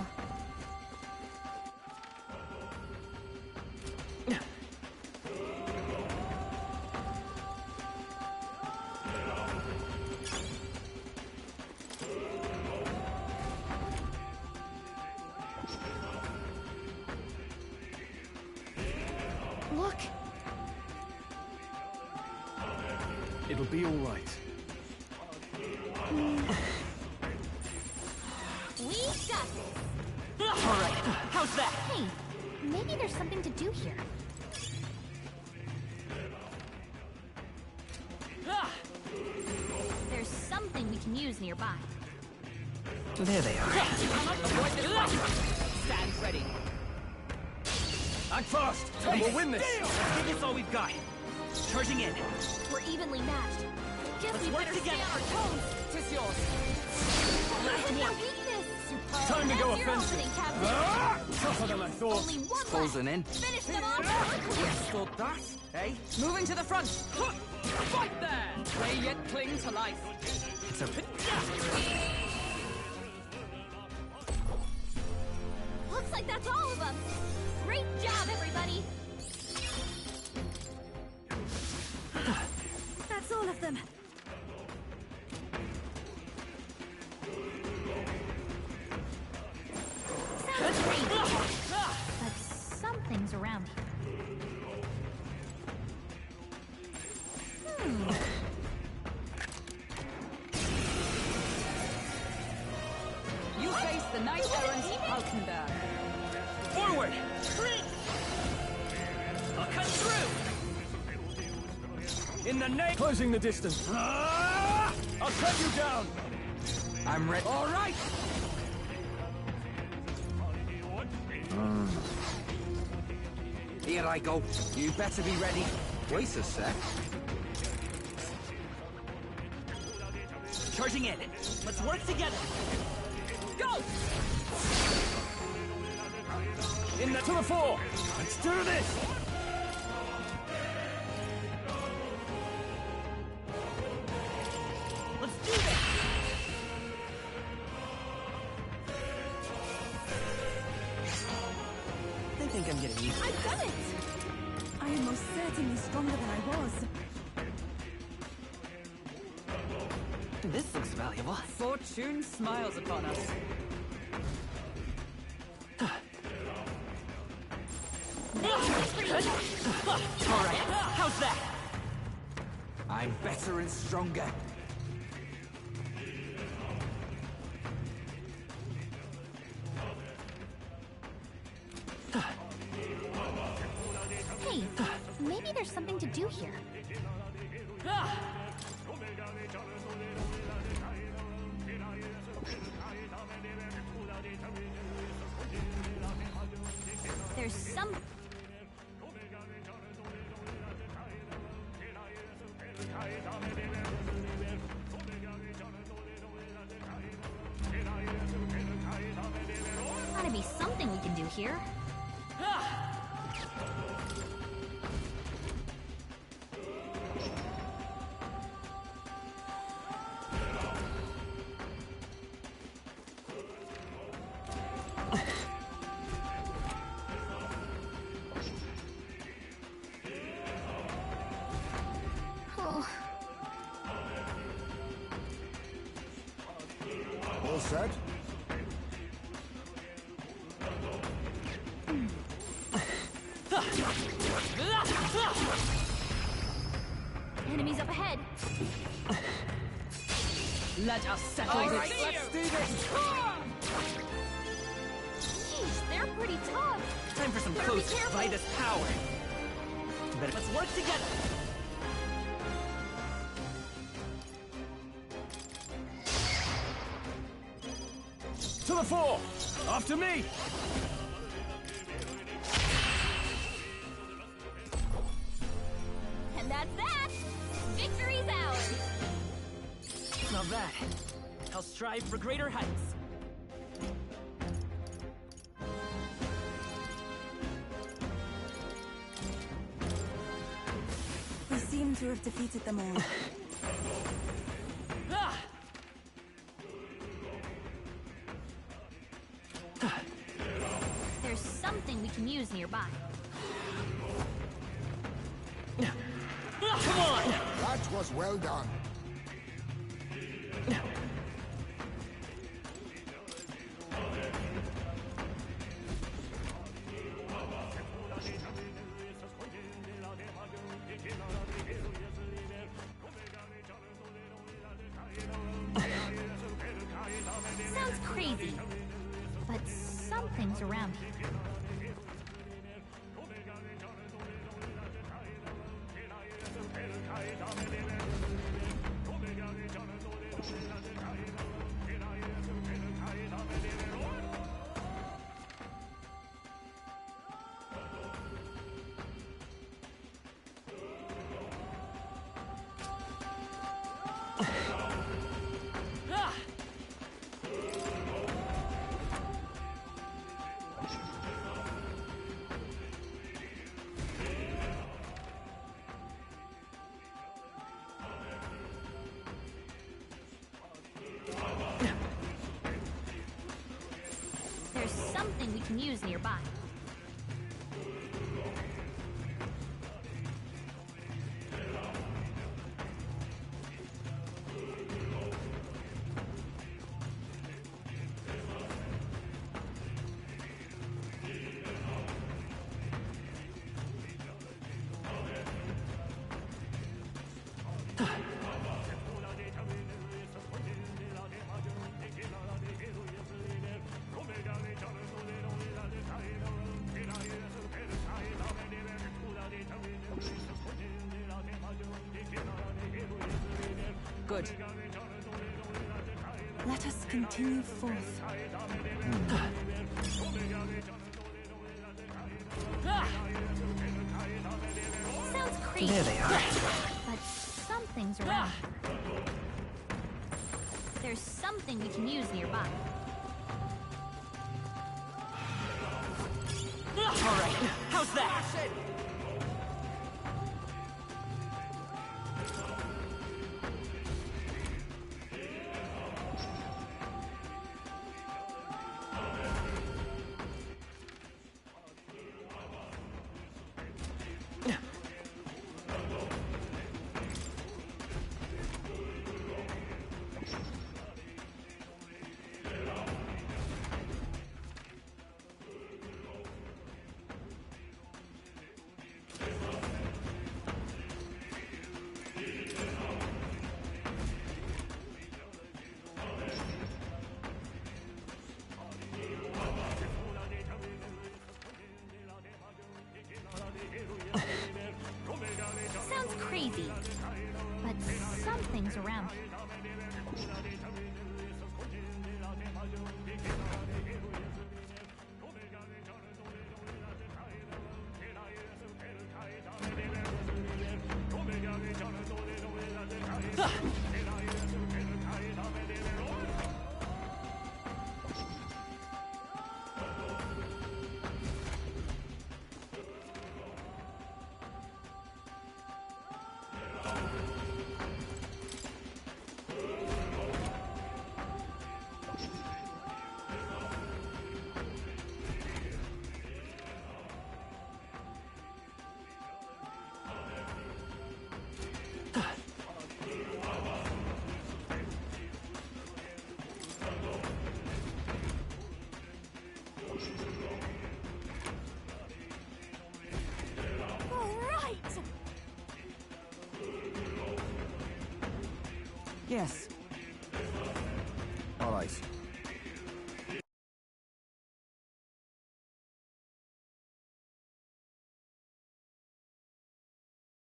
Look. It'll be all right. We got this. All right, how's that? Hey, maybe there's something to do here. There's something we can use nearby. There they are. Stand ready. Act fast, and we'll win this. Give us all we've got. Charging in. We're evenly matched. Guess Let's we work better stay together. on our toes. Tis yours. Last one. Weakness. Time to go That's your offensive. opening, Captain. Tougher than I thought. Only one left. Closing in. Finish them off. Yes, thought that, eh? Moving to the front. Fight there. They yet cling to life. It's a bit... Looks like that's all of them. Great job, everybody. That's all of them. Sounds crazy, but something's around here. You face the knight-errant Altenberg. Forward! I'll cut through! In the name... Closing the distance. I'll cut you down! I'm ready. All right! Here I go. You better be ready. Wait a sec. Charging in. Let's work together. Go! To the fore! Let's do this! Let's do this! They think I'm getting used to I've done it! I am most certainly stronger than I was. This looks valuable. Fortune smiles upon us. All right, how's that? I'm better and stronger. Hey, maybe there's something to do here. There's some... Gotta be something we can do here. Oh. All set? Enemies up ahead. Let us settle All this. right, Let's do this. Jeez, they're pretty tough. Time for some Better be close careful. Vitus power. Let's work together. To the fore! After me! And that's that! Victory's ours! Not bad. I'll strive for greater heights. We seem to have defeated them all. There's something we can use nearby. Come on! That was well done. Sounds crazy, but something's around here. There's something we can use nearby. Good. Let us continue forth. Sounds crazy. There they are. But something's around. There's something we can use nearby. All right. How's that? Sounds crazy, but something's around here. Yes.